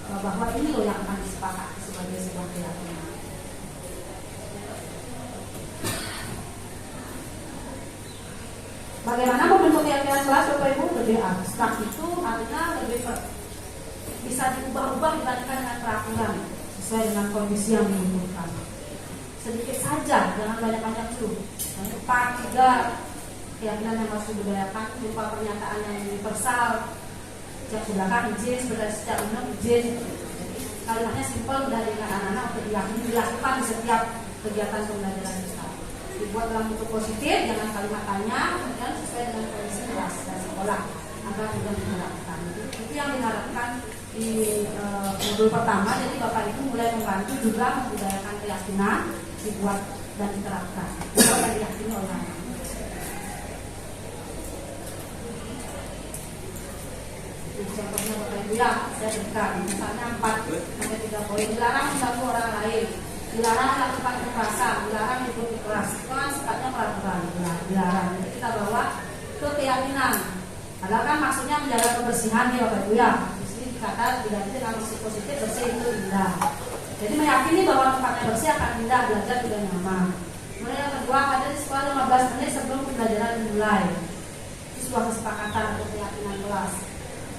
bahwa ini loh yang akan disepakati sebagai sebuah keyakinan. Bagaimana membentuk keyakinan kelas Bapak Ibu? Lebih abstrak itu artinya lebih bisa diubah-ubah dibandingkan dengan peraturan sesuai dengan kondisi yang dibutuhkan. Sedikit saja, jangan banyak-banyak dulu. Yang empat, tiga keyakinan yang harus dibudayakan berupa pernyataan yang universal. Sejak belakang izin, sejak umum izin. Kalimatnya simpel dari anak-anak untuk diyakini dilakukan di setiap kegiatan pembelajaran kita. Dibuat dalam bentuk positif, jangan kalimat tanya, kemudian sesuai dengan kondisi kelas dan sekolah agar mudah diterapkan. Itu yang diharapkan di modul pertama. Jadi Bapak Ibu mulai membantu juga membudayakan keyakinan, dibuat dan diterapkan. Itu yang diyakini oleh anak. Nah, contohnya Bapak Ibu ya, saya berikan misalnya 4-3 poin. Dilarang mengganggu orang lain, dilarang melakukan kekerasan, dilarang mengikuti kelas. Itu kan sifatnya peraturan, dilarang. Jadi kita bawa ke keyakinan. Padahal kan maksudnya menjaga kebersihan ya Bapak Ibu ya. Di sini dikata diganti dengan positif, bersih itu indah. Jadi meyakini bahwa tempatnya bersih akan indah, belajar tidak nyaman. Kemudian yang kedua, hadir di sekolah 15 menit sebelum pembelajaran dimulai. Itu sebuah kesepakatan untuk keyakinan kelas.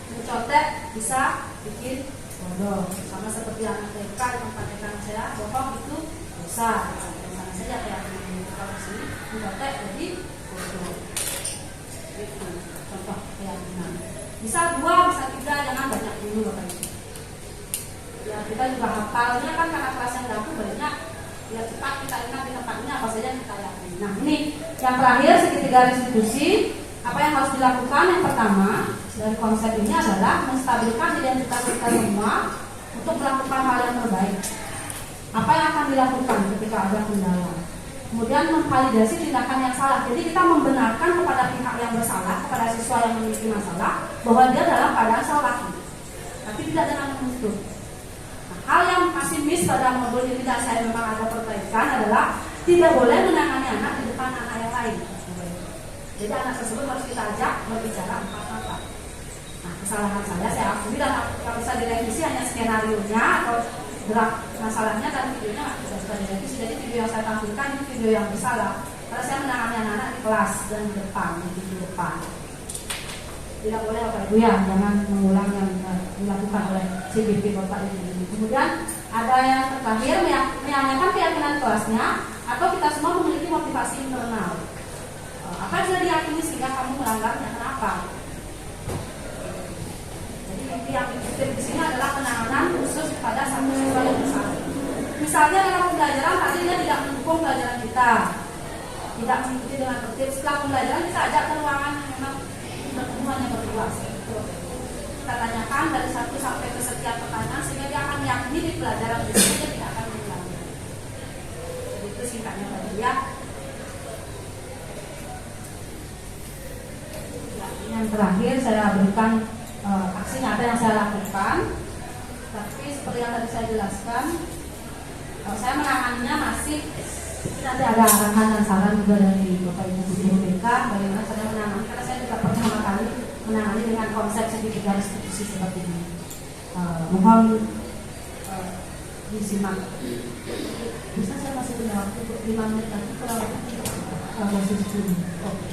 Mencontek bisa bikin bodoh, sama seperti anak TK di tempat TK saya, bohong itu dosa. Sama saja keyakinan kalau di sini mencontek jadi bodoh. Itu contoh keyakinan. Bisa 2, bisa 3, jangan banyak dulu Bapak Ibu. Ya kita juga hafalnya kan karena kelas yang dahulu banyak. Ya cepat kita ingat di tempat ini apa saja yang kita yakini. Nah ini yang terakhir segitiga restitusi. Apa yang harus dilakukan? Yang pertama dari konsep ini adalah menstabilkan identitas kita semua untuk melakukan hal yang terbaik. Apa yang akan dilakukan ketika ada kendala? Kemudian memvalidasi tindakan yang salah. Jadi kita membenarkan kepada pihak yang bersalah, kepada siswa yang memiliki masalah, bahwa dia dalam keadaan salah, tapi tidak dengan menuntut. Nah, hal yang masih miss pada modul ini dan saya memang ada perbaikan adalah tidak boleh menangani anak di depan anak yang lain. Jadi anak tersebut harus kita ajak berbicara empat mata. Nah, kesalahan saya akui dan kalau bisa direvisi hanya skenario-nya atau draft masalahnya dan videonya tidak bisa direvisi. Jadi video yang saya tampilkan itu video yang bersalah. Karena saya menangani anak-anak di kelas dan di depan, di depan. Tidak boleh Bapak Ibu ya, jangan mengulang yang dilakukan oleh CBP Bapak Ibu. Kemudian ada yang terakhir menyatakan keyakinan kelasnya atau kita semua memiliki motivasi internal. Apa yang sudah diyakini sehingga kamu melanggarnya? Kenapa? Jadi yang dikutip di sini adalah penanganan khusus kepada satu siswa yang bersalah. Misalnya dalam pembelajaran tadi dia tidak mendukung pelajaran kita, tidak mengikuti dengan tertib. Setelah pembelajaran kita ajak ke ruangan yang memang pertemuannya berdua. Kita tanyakan dari 1 sampai ke sekian pertanyaan sehingga dia akan meyakini di pelajaran berikutnya dia tidak akan mengulangi. Itu singkatnya tadi ya. Yang terakhir saya berikan aksi nyata yang saya lakukan. Tapi seperti yang tadi saya jelaskan, saya menanganinya masih nanti ada arahan dan saran juga dari Bapak Ibu Guru BK bagaimana saya menangani, karena saya juga pertama kali menangani dengan konsep segitiga restitusi seperti ini. Mohon disimak. Bisa saya masih punya waktu untuk 5 menit lagi kalau masih 10. Oke.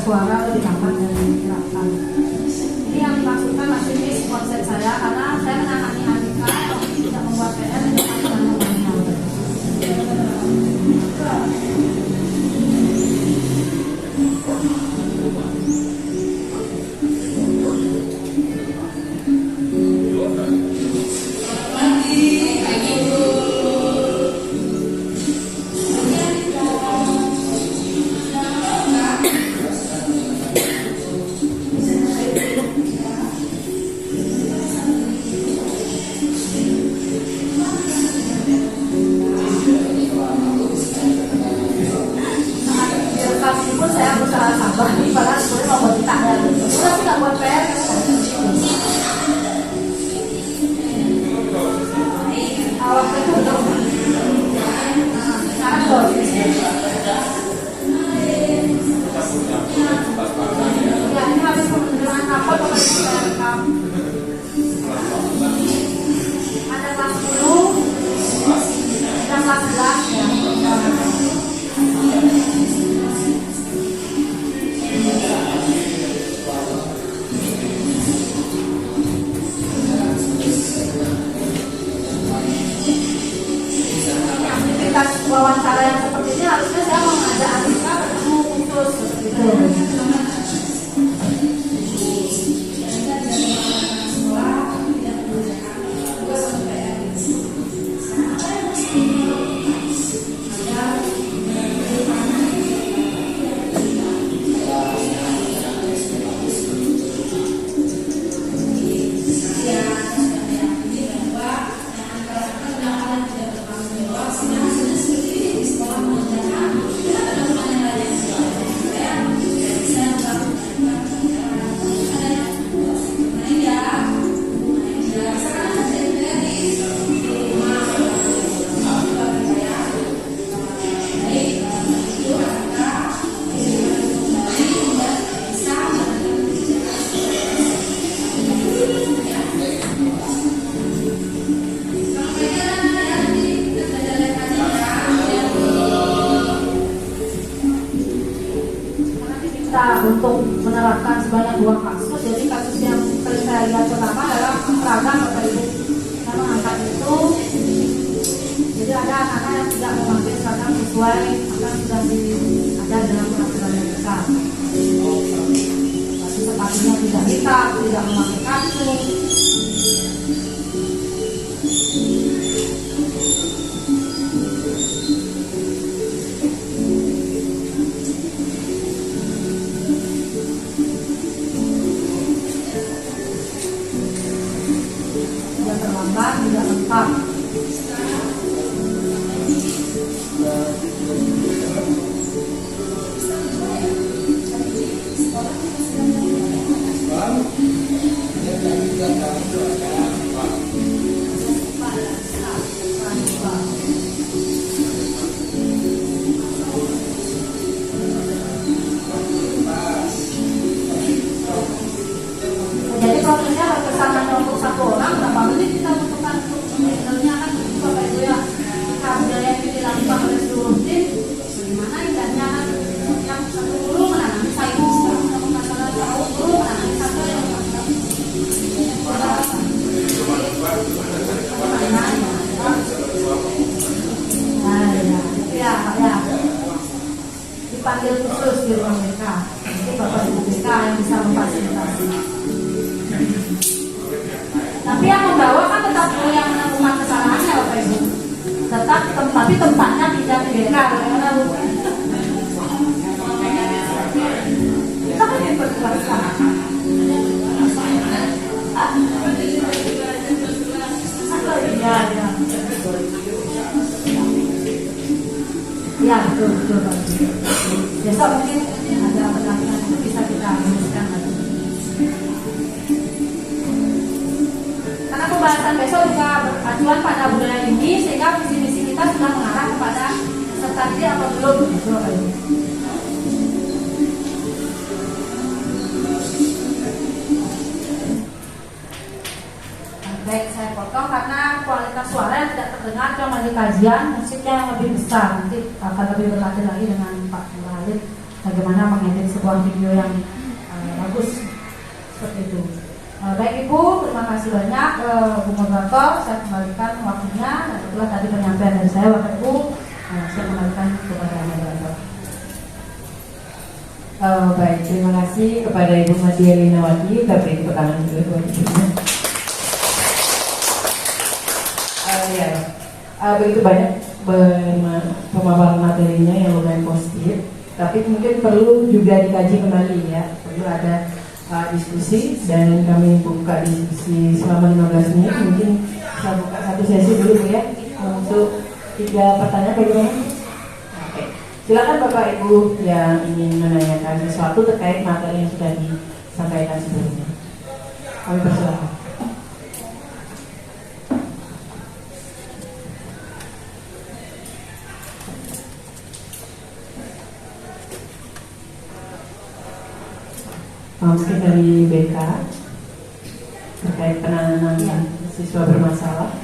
suara lebih lambat dari diharapkan. Ini yang dimaksudkan masih miss konsep saya karena saya menangani Andika tidak membuat PR untuk menangani hal pun saya berusaha sabar nih, padahal sebenarnya mau buat tak ya. Udah sih nggak buat PR. Awak itu belum. Sekarang belum. Ya ini habis pengunduran rapor pokoknya saya rekam. Ada kelas 10 dan kelas 11 ya. Wawancara yang seperti ini harusnya saya mau ngajak Andika ketemu khusus seperti itu. Untuk menerapkan sebanyak 2 kasus, jadi kasus yang saya lihat pertama adalah seragam Bapak Ibu. Saya mengangkat itu, jadi ada anak-anak yang tidak memakai seragam sesuai apa yang sudah ada dalam peraturan yang besar. Jadi sepatunya tidak hitam, tidak memakai kartu. Tidak lengkap. Jadi prosesnya berkesan hanya untuk 1 orang, berapa menit kita butuhkan untuk mengingatnya kan itu Bapak Ibu ya. Budaya yang dilakukan oleh seluruh tim, bagaimana indahnya kan yang 1 guru menangani 1, namun masalah 1 guru menangani 1 yang dipanggil khusus di ruang BK. Itu Bapak Ibu BK yang bisa memfasilitasi. Tapi yang membawa kan tetap guru yang menemukan kesalahannya Bapak Ibu. Tetap, tapi tempatnya tidak di BK. Bagaimana Bu? Kita kan yang berkuasa. Ya, betul Pak. Besok mungkin ada pertanyaan itu bisa kita rumuskan lagi. Karena pembahasan besok juga beracuan pada budaya ini, sehingga visi-misi kita sudah mengarah kepada peserta didik atau belum gitu Pak. Baik, saya potong karena kualitas suara yang tidak terdengar cuma di kajian musiknya yang lebih besar. Nanti akan lebih berlatih lagi dengan Pak Lurah Halid bagaimana mengedit sebuah video yang bagus seperti itu. Baik Ibu, terima kasih banyak Bu Moderator. Saya kembalikan waktunya dan itulah tadi penyampaian dari saya Bapak Ibu. Saya kembalikan kepada Moderator. Baik, terima kasih kepada Ibu Madia Linawati. Tapi tepuk tangan dulu buat Ibunya. Begitu banyak pemaparan materinya yang lumayan positif. Tapi mungkin perlu juga dikaji kembali ya. Perlu ada diskusi dan kami buka diskusi selama 15 menit. Mungkin kita buka satu sesi dulu Bu ya untuk 3 pertanyaan bagaimana? Oke, silakan Bapak Ibu yang ingin menanyakan sesuatu terkait materi yang sudah disampaikan sebelumnya. Kami persilakan. Mungkin dari BK terkait penanganan siswa bermasalah.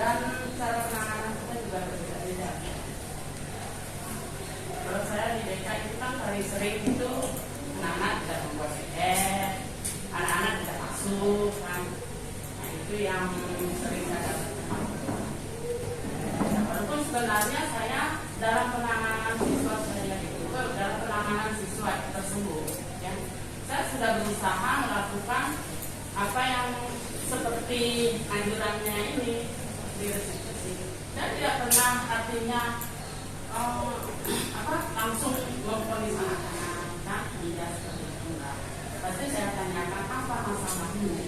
Dan cara penanganan kita juga berbeda-beda. Kalau saya di DKI itu kan paling sering itu anak-anak tidak membuat PR, anak-anak tidak masuk kan. Nah itu yang sering saya dapatkan. Walaupun sebenarnya saya dalam penanganan siswa saya itu dalam penanganan siswa tersebut ya, saya sudah berusaha melakukan apa yang seperti anjurannya ini di restitusi dan tidak pernah artinya langsung memponis anak-anak kan, tidak seperti itu enggak. Pasti saya tanyakan apa masalahnya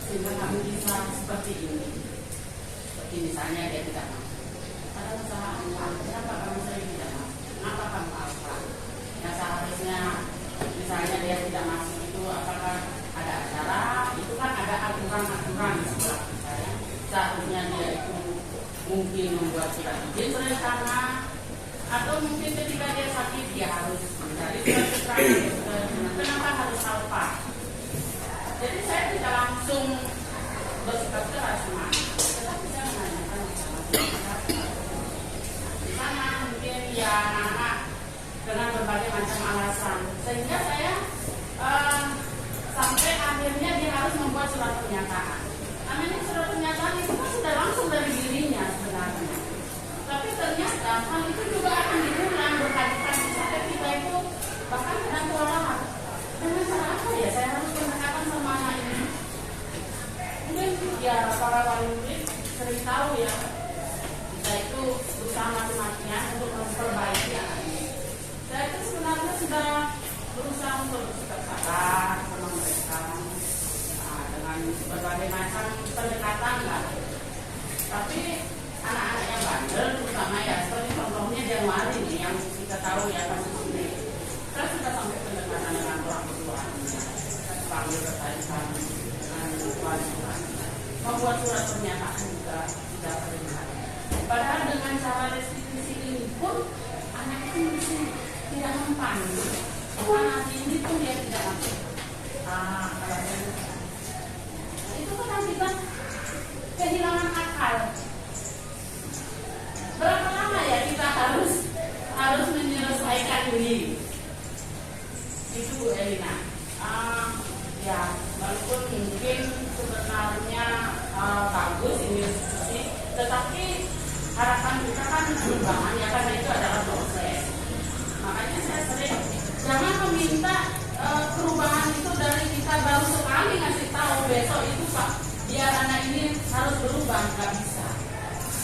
sehingga kami bisa seperti ini. Seperti misalnya dia tidak masuk, ada masalah apa? Kenapa kamu sering tidak masuk? Kenapa kamu apa? Yang seharusnya misalnya dia tidak masuk itu apakah ada acara? Itu kan ada aturan-aturan di sekolah saya. Seharusnya dia itu mungkin membuat surat izin berencana, atau mungkin ketika dia sakit dia harus mencari surat keterangan. Kenapa harus apa? Jadi saya tidak langsung bersikap keras tetapi saya menanyakan di sana mungkin ya anak-anak dengan berbagai macam alasan sehingga saya sampai akhirnya dia harus membuat surat pernyataan. Namanya surat pernyataan itu kan sudah langsung dari dirinya sebenarnya. Tapi ternyata hal itu juga akan diulang berkali-kali sampai kita itu bahkan kadang kewalahan. Dengan cara apa ya saya harus pendekatan sama anak ini? Mungkin ya para wali murid sering tahu ya kita itu berusaha mati-matian untuk memperbaiki anak ini. Saya itu sebenarnya sudah berusaha untuk bersikap sabar sama mereka dengan berbagai macam pendekatan lah. Tapi anak-anak yang bandel terutama ya seperti contohnya Januari nih yang kita tahu ya kasus ini. Saya sudah sampai pendekatan dengan orang tua. Saya panggil berkali-kali dengan wali tuan. Membuat surat pernyataan juga tidak terlihat. Padahal dengan cara restitusi ini pun anak itu masih tidak mempan. Anak ini pun dia tidak masuk. Itu kan kita kehilangan akal. Berapa lama ya kita harus menyelesaikan ini? Itu Bu Elina. Ya, walaupun mungkin sebenarnya bagus ini diskusi, tetapi harapan kita kan perubahan ya karena itu adalah proses. Makanya saya sering jangan meminta perubahan itu dari kita baru sekali ngasih tahu besok itu Pak biar anak ini harus berubah, nggak bisa.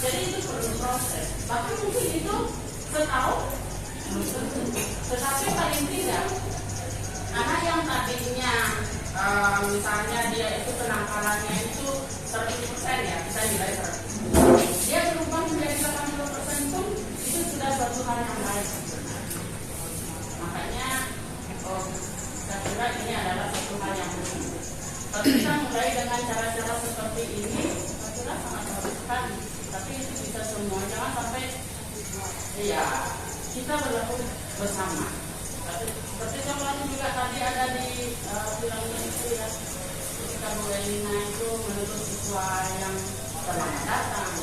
Jadi itu perlu proses. Bahkan mungkin itu setahun belum tentu. Tetapi paling tidak anak yang tadinya misalnya dia itu kenakalannya itu 100% ya kita nilai 100%. Dia berubah menjadi 80% pun itu sudah suatu hal yang baik. Makanya saya kira ini adalah satu hal yang penting. Tapi kita mulai dengan dengan cara-cara seperti ini, saya kira sangat bagus sekali. Tapi itu bisa semua, jangan sampai ya kita berlaku bersama. Seperti contohnya juga tadi ada di filmnya itu ya, ketika Bu Elina itu menuntut siswa yang pernah datang.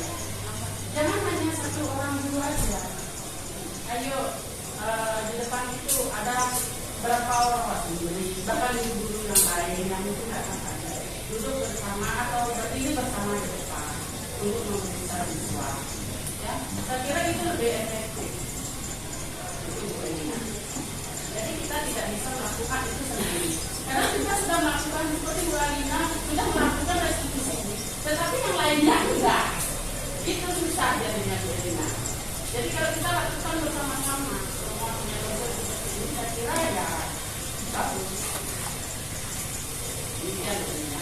Jangan hanya satu orang dulu aja. Ayo di depan itu ada berapa orang bahkan guru yang lain yang itu datang saja, duduk bersama atau berdiri bersama di depan untuk memeriksa siswa. Ya, saya kira itu lebih efektif. Jadi kita tidak bisa melakukan itu sendiri. Karena kita sudah melakukan seperti Bu Alina sudah melakukan restitusi ini, tetapi yang lainnya enggak. Itu susah jadinya Bu Alina. Jadi kalau kita lakukan bersama-sama, semua punya tugas seperti ini, saya kira ya bagus. Demikian Bu Alina.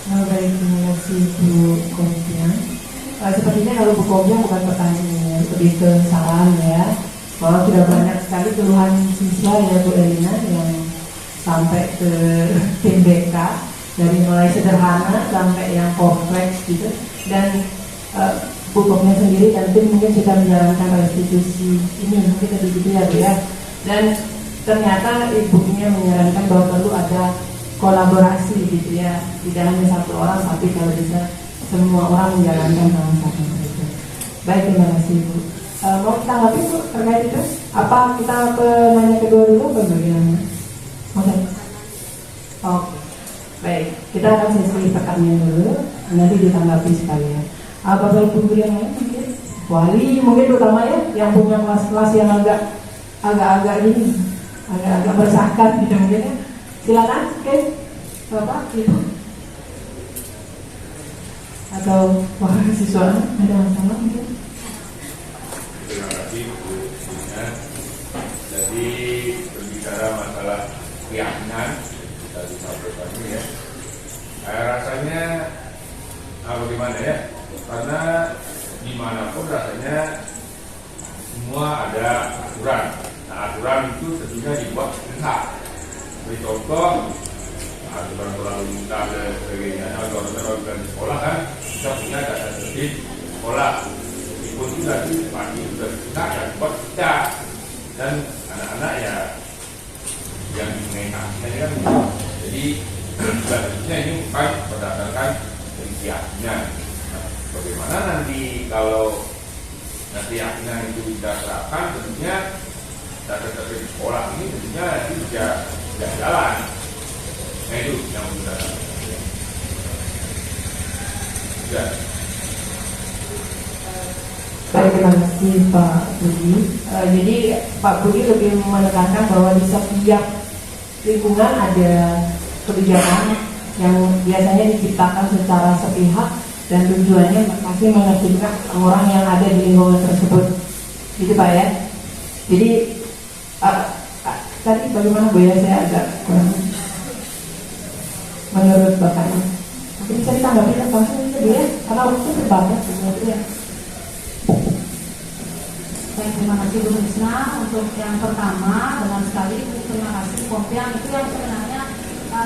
Baik, terima kasih Bu Kompiang. Sepertinya kalau Bu Kompiang bukan pertanyaan, lebih ke saran ya. Bahwa sudah banyak sekali keluhan siswa ya Bu Elina yang sampai ke tim BK, dari mulai sederhana sampai yang kompleks gitu. Dan Bu Kompiang sendiri dan tim mungkin sudah menjalankan restitusi ini mungkin lebih gitu ya Bu ya. Dan ternyata ibunya menyarankan bahwa perlu ada kolaborasi gitu ya, tidak hanya satu orang tapi kalau bisa semua orang menjalankan dalam satu itu. Baik, terima kasih Bu. Mau tanggapi Bu terkait itu? Apa kita penanya kedua dulu atau bagaimana? Oke. Baik, kita akan sesi pertanyaan dulu, nanti ditanggapi sekalian. Bapak Ibu guru yang lain mungkin? Wali mungkin terutama ya, yang punya kelas-kelas yang agak ini, agak bersahkan gitu mungkin ya. Silakan, oke, Bapak, Ibu, atau siswa ada masalah mungkin? Terima kasih Bu. Jadi berbicara masalah keyakinan tadi sampaikan ini ya, rasanya bagaimana ya? Karena dimanapun rasanya semua ada aturan. Nah, aturan itu tentunya dibuat dengan beri contoh, aturan lalu lintas dan sebagainya. Kalau aturan di sekolah kan kita punya data tertib sekolah. Meskipun itu nanti pasti sudah kita dan buat kita dan anak-anak ya yang dimenangkan kan. Jadi selanjutnya ini bukan berdasarkan keyakinan. Nah, bagaimana nanti kalau keyakinan itu kita terapkan, tentunya data tertib sekolah ini tentunya nanti bisa jalan. Nah itu yang kita ya. Baik, terima kasih Pak Budi. Jadi Pak Budi lebih menekankan bahwa di setiap lingkungan ada kebijakan yang biasanya diciptakan secara sepihak dan tujuannya pasti mengakibatkan orang yang ada di lingkungan tersebut. Gitu Pak ya. Jadi tadi bagaimana Bu ya, saya agak kurang menurut Bapaknya. Mungkin bisa ditanggapi langsung itu ya, karena waktu terbatas ya. Baik, terima kasih Bu Risna. Untuk yang pertama, benar sekali, terima kasih Kompiang. Itu yang sebenarnya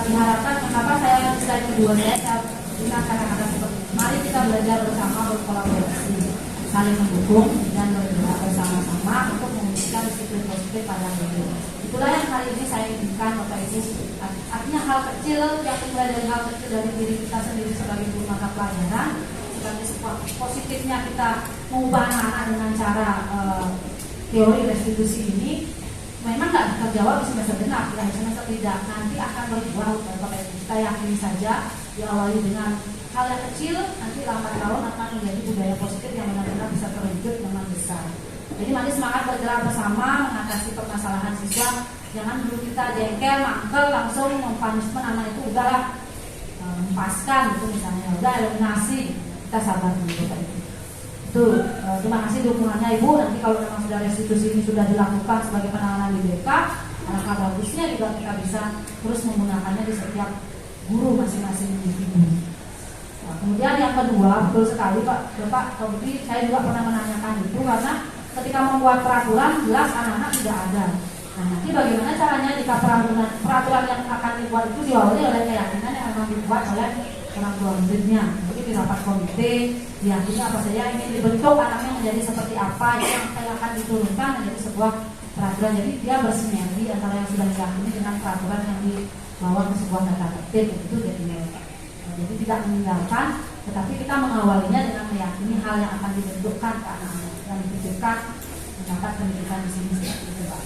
diharapkan. Kenapa saya slide kedua saya bisa kata-kata seperti itu. Mari kita belajar bersama, berkolaborasi, saling mendukung dan bergerak bersama-sama untuk memberikan disiplin positif pada diri. Itulah yang kali ini saya inginkan Bapak Ibu. Artinya hal kecil yang dimulai dari hal kecil dari diri kita sendiri sebagai guru mata pelajaran, sebagai sebuah positifnya kita mengubah anak-anak dengan cara teori restitusi ini. Memang nggak terjawab di semester genap, ya semester tidak, nanti akan berubah Bapak Ibu. Kita yakini saja diawali dengan hal yang kecil, nanti lambat laun akan menjadi budaya positif yang benar-benar bisa terwujud dengan besar. Jadi mari semangat bergerak bersama mengatasi permasalahan siswa. Jangan dulu kita jengkel, mangkel, langsung mempunishment anak itu udahlah mempaskan itu misalnya, udah eliminasi. Kita sabar dulu Bapak Ibu. Itu terima kasih dukungannya Ibu. Nanti kalau memang sudah restitusi ini sudah dilakukan sebagai penanganan di BK, alangkah bagusnya juga kita bisa terus menggunakannya di setiap guru masing-masing individu. Nah, kemudian yang kedua, betul sekali Pak Bapak Budi, saya juga pernah menanyakan itu karena ketika membuat peraturan jelas anak-anak tidak ada. Nah, nanti bagaimana caranya jika peraturan yang akan dibuat itu diawali oleh keyakinan yang akan dibuat oleh orang tua muridnya. Jadi di rapat komite diyakini apa saja yang ingin dibentuk anaknya menjadi seperti apa yang akan diturunkan menjadi sebuah peraturan. Jadi dia bersinergi antara yang sudah diyakini dengan peraturan yang dibawa ke sebuah tata tertib itu jadinya. Jadi tidak meninggalkan, tetapi kita mengawalinya dengan meyakini hal yang akan dibentukkan ke anak-anak yang dipikirkan mendapat pendidikan di sini seperti itu, Pak.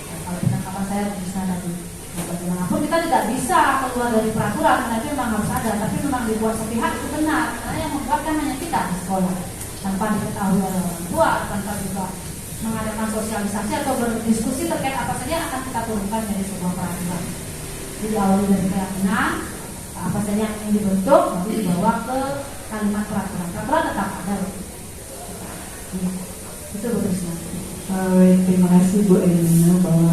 Dan kalau penangkapan saya bisa tadi, bagaimanapun kita tidak bisa keluar dari peraturan, karena itu memang harus ada, tapi memang dibuat sepihak itu benar, karena yang membuat kan hanya kita di sekolah, tanpa diketahui oleh orang tua, tanpa juga mengadakan sosialisasi atau berdiskusi terkait apa saja yang akan kita turunkan dari sebuah peraturan. Jadi awali dari keyakinan, apa saja yang ingin dibentuk, lalu dibawa ke kalimat peraturan. Peraturan tetap ada. Itu bagusnya. Terima kasih Bu Elina bahwa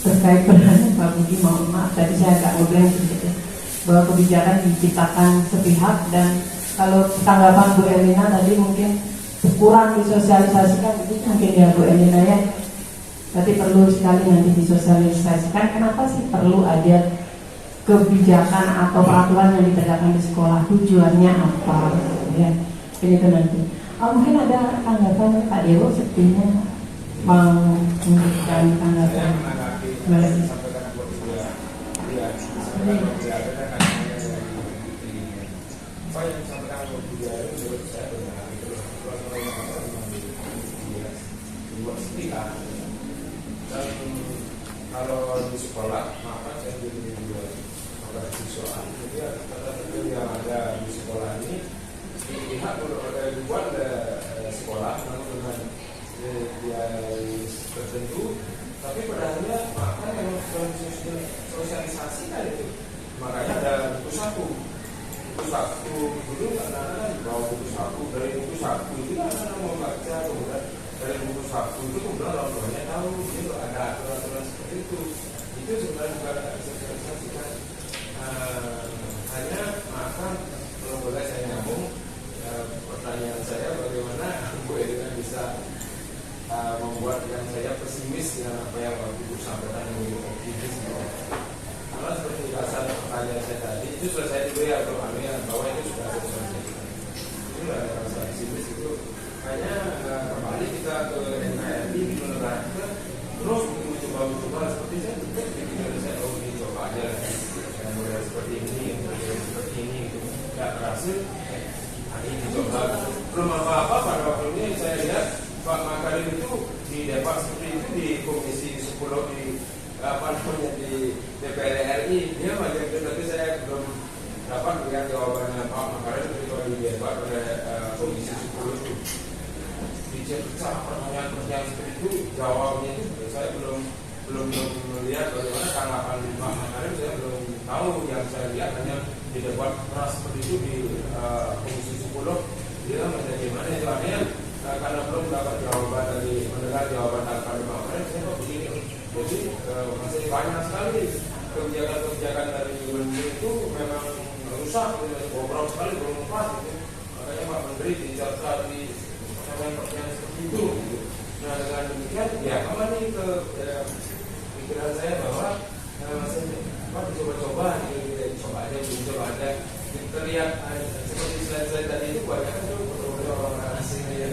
terkait peran Pak Budi, mohon maaf tadi saya agak ngobrol sedikit bahwa kebijakan diciptakan sepihak, dan kalau tanggapan Bu Elina tadi mungkin kurang disosialisasikan, itu mungkin ya Bu Elina ya. Berarti perlu sekali nanti disosialisasikan. Kenapa sih perlu ada kebijakan atau peraturan yang ditegakkan di sekolah, tujuannya apa? Ya, ini itu nanti. Mungkin ada tanggapan Pak Dewo, sepertinya mau memberikan tanggapan. Kalau di sekolah, maka saya jadi siswa, jadi kata-kata yang ada di sekolah ini dilihat dibuat sekolah dengan biaya tertentu, tapi padahalnya maka yang sosialisasikan itu, makanya ada buku saku dulu anak-anak bawa buku saku, dari buku saku itu anak-anak mau baca, kemudian dari buku saku itu kemudian orang tuanya tahu itu ada aturan-aturan seperti itu sebenarnya bukan sosialisasikan. Hanya maka kalau boleh saya nyambung, pertanyaan saya bagaimana Bu Elina bisa membuat yang saya pesimis dengan apa yang Pak Ibu sampaikan menjadi optimis. Karena seperti dasar pertanyaan saya tadi itu sudah saya diberi atau bahwa itu sudah saya selesaikan. Itu ada rasa pesimis itu. Hanya kembali kita ke NKRI di menerapkan terus mencoba seperti saya juga di Indonesia coba aja yang model seperti ini, yang model seperti ini itu tidak berhasil. Ini dicoba belum apa-apa pada waktu ini saya lihat Pak Makarim itu di debat seperti itu di Komisi 10 di di DPR RI dia banyak, tapi saya belum dapat melihat jawabannya Pak Makarim ketika di debat pada Komisi 10 itu dicerita pertanyaan seperti itu, jawabnya itu saya belum melihat bagaimana tanggapan Pak Makarim. Saya belum tahu, yang saya lihat hanya di debat keras seperti itu di Komisi 10 dia bagaimana itu artinya karena belum dapat jawaban dari mendengar jawaban tanggapan Pak Makarim. Saya kok begini, jadi masih banyak sekali kebijakan dari Menteri itu memang rusak, bobrok sekali, belum pas gitu. Makanya Pak Menteri dicerita di pertanyaan seperti itu gitu. Nah dengan demikian ya kembali ke pikiran saya bahwa coba aja terlihat seperti slide tadi itu banyak kan orang asing aja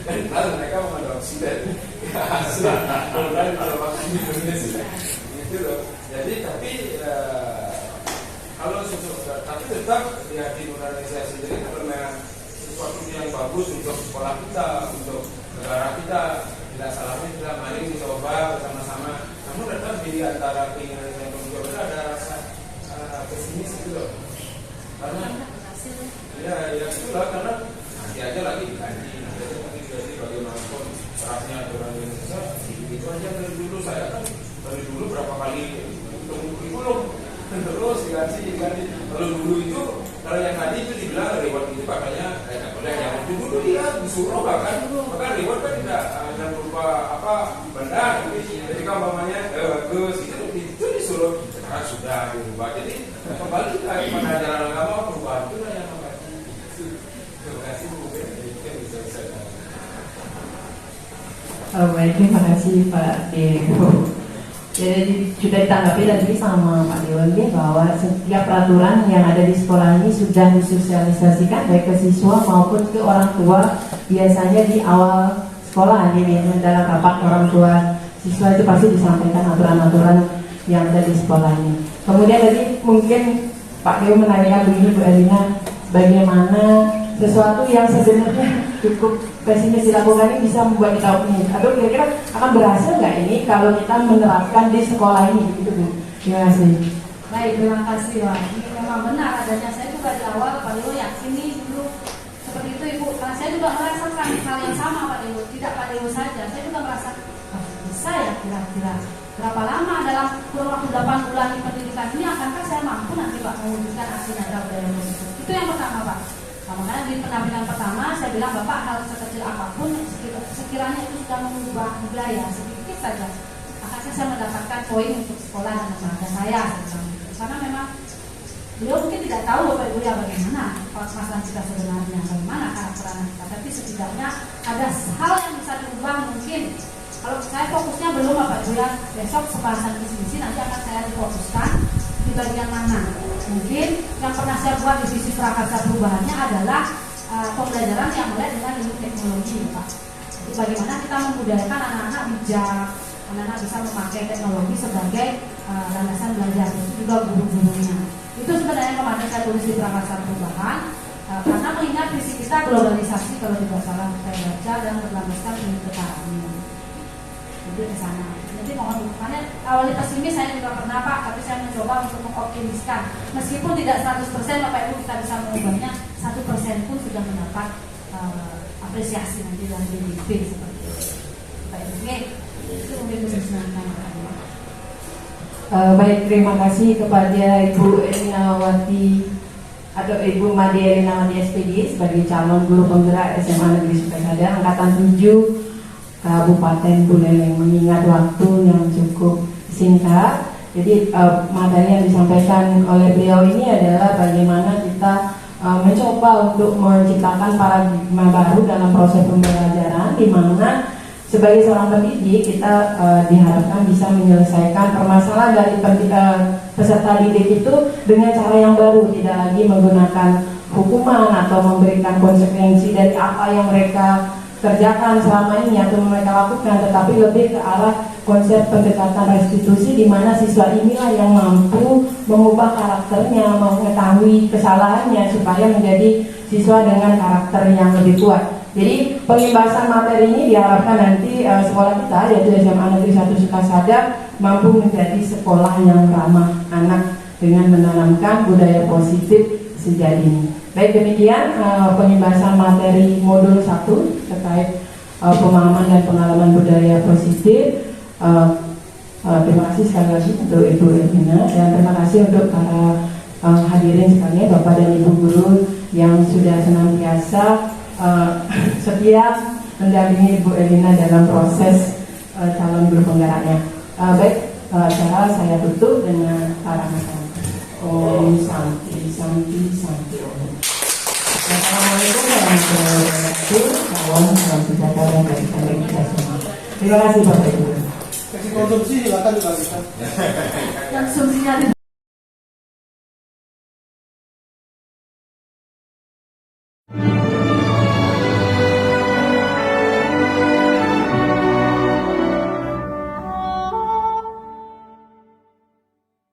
dan kalau mereka mengadopsi dari hasil kemudian kalau makan di Indonesia gitu loh. Jadi tapi tetap di hati Indonesia sendiri karena sesuatu yang bagus untuk sekolah kita, untuk negara kita, tidak salahnya kita mari mencoba bersama-sama. Namun tetap di antara keinginan saya untuk mencoba ada rasa pesimis itu loh. Karena ya itulah, karena nanti aja lagi diganti bagaimanapun kerasnya aturan Indonesia itu aja. Dari dulu berapa kali kurikulum terus diganti. Kalau dulu itu kalau yang tadi itu dibilang reward itu makanya tidak boleh, yang dulu dia disuruh bahkan reward kan tidak berupa apa benda, jadi kalau umpamanya bagus itu disuruh sekarang sudah diubah. Jadi kembali kita pada ajaran agama, perubahan itu yang namanya. Terima kasih Bu. Mungkin bisa. Baik, terima kasih Pak Dewo. Jadi sudah ditanggapi tadi sama Pak Dewan bahwa setiap peraturan yang ada di sekolah ini sudah disosialisasikan baik ke siswa maupun ke orang tua. Biasanya di awal sekolah ini dalam rapat orang tua siswa itu pasti disampaikan aturan-aturan yang ada di sekolah ini. Kemudian tadi mungkin Pak Dewan menanyakan begini Bu Elina, bagaimana sesuatu yang sebenarnya cukup pesimis dilakukan ini bisa membuat kita optimis, atau kira-kira akan berhasil nggak ini kalau kita menerapkan di sekolah ini, gitu Bu? Terima kasih. Baik, terima kasih Wah. Ini memang benar adanya. Saya juga di awal Pak Dewo yakin nih dulu seperti itu Ibu. Karena saya juga merasakan hal yang sama Pak Dewo. Tidak Pak Dewo saja, saya juga merasa bisa ya kira-kira berapa lama dalam kurun waktu 8 bulan di pendidikan ini akankah saya mampu nanti Pak mewujudkan aksi nyata budaya positif. Itu yang pertama Pak. Nah, makanya di penampilan pertama saya bilang Bapak hal sekecil apapun sekiranya itu sudah mengubah budaya sedikit saja, akankah saya mendapatkan poin untuk sekolah dan lembaga saya. Karena memang beliau mungkin tidak tahu Bapak Ibu ya bagaimana masalah kita sebenarnya, bagaimana karakter anak kita, tapi setidaknya ada hal yang bisa diubah mungkin. Kalau saya fokusnya belum Bapak Ibu ya, besok pembahasan visi nanti akan saya difokuskan di bagian mana. Mungkin yang pernah saya buat di visi prakarsa perubahannya adalah pembelajaran yang mulai dengan ilmu teknologi Pak. Jadi bagaimana kita membudayakan anak-anak bijak, anak-anak bisa memakai teknologi sebagai landasan belajar, itu juga guru-gurunya. Itu sebenarnya kemarin saya tulis di prakarsa perubahan, karena mengingat visi kita globalisasi kalau tidak salah saya baca dan berlandaskan ilmu ketarungan. Jadi ke sana. Jadi mohon dukungannya. Awalnya pesimis saya juga pernah Pak, tapi saya mencoba untuk mengoptimiskan. Meskipun tidak 100% Bapak Ibu kita bisa mengubahnya, 1% pun sudah mendapat apresiasi nanti dari BDP seperti itu. Baik, itu mungkin kesenangan Pak. Baik, terima kasih kepada Ibu Elinawati atau Ibu Made Elinawati SPD sebagai calon guru penggerak SMA Negeri Sukasada angkatan 7 Kabupaten Buleleng. Mengingat waktu yang cukup singkat, jadi materi yang disampaikan oleh beliau ini adalah bagaimana kita mencoba untuk menciptakan paradigma baru dalam proses pembelajaran, di mana sebagai seorang pendidik kita diharapkan bisa menyelesaikan permasalahan dari peserta didik itu dengan cara yang baru, tidak lagi menggunakan hukuman atau memberikan konsekuensi dari apa yang mereka kerjakan selama ini atau mereka lakukan, tetapi lebih ke arah konsep pendekatan restitusi, di mana siswa inilah yang mampu mengubah karakternya, mengetahui kesalahannya supaya menjadi siswa dengan karakter yang lebih kuat. Jadi pembahasan materi ini diharapkan nanti sekolah kita yaitu SMA Negeri 1 Sukasada mampu menjadi sekolah yang ramah anak dengan menanamkan budaya positif sejak dini. Baik, demikian pembahasan materi modul 1 terkait pemahaman dan pengalaman budaya positif. Terima kasih sekali lagi untuk Ibu Elina dan terima kasih untuk para hadirin sekalian, Bapak dan Ibu guru yang sudah senantiasa setia mendampingi Ibu Elina dalam proses calon guru penggeraknya. Baik, acara saya tutup dengan parameter Om Santi Santi Santi Om. Assalamualaikum warahmatullahi wabarakatuh. Salam sejahtera bagi kita semua. Terima kasih Bapak Ibu. Kasih konsumsi silakan dibagikan. Konsumsinya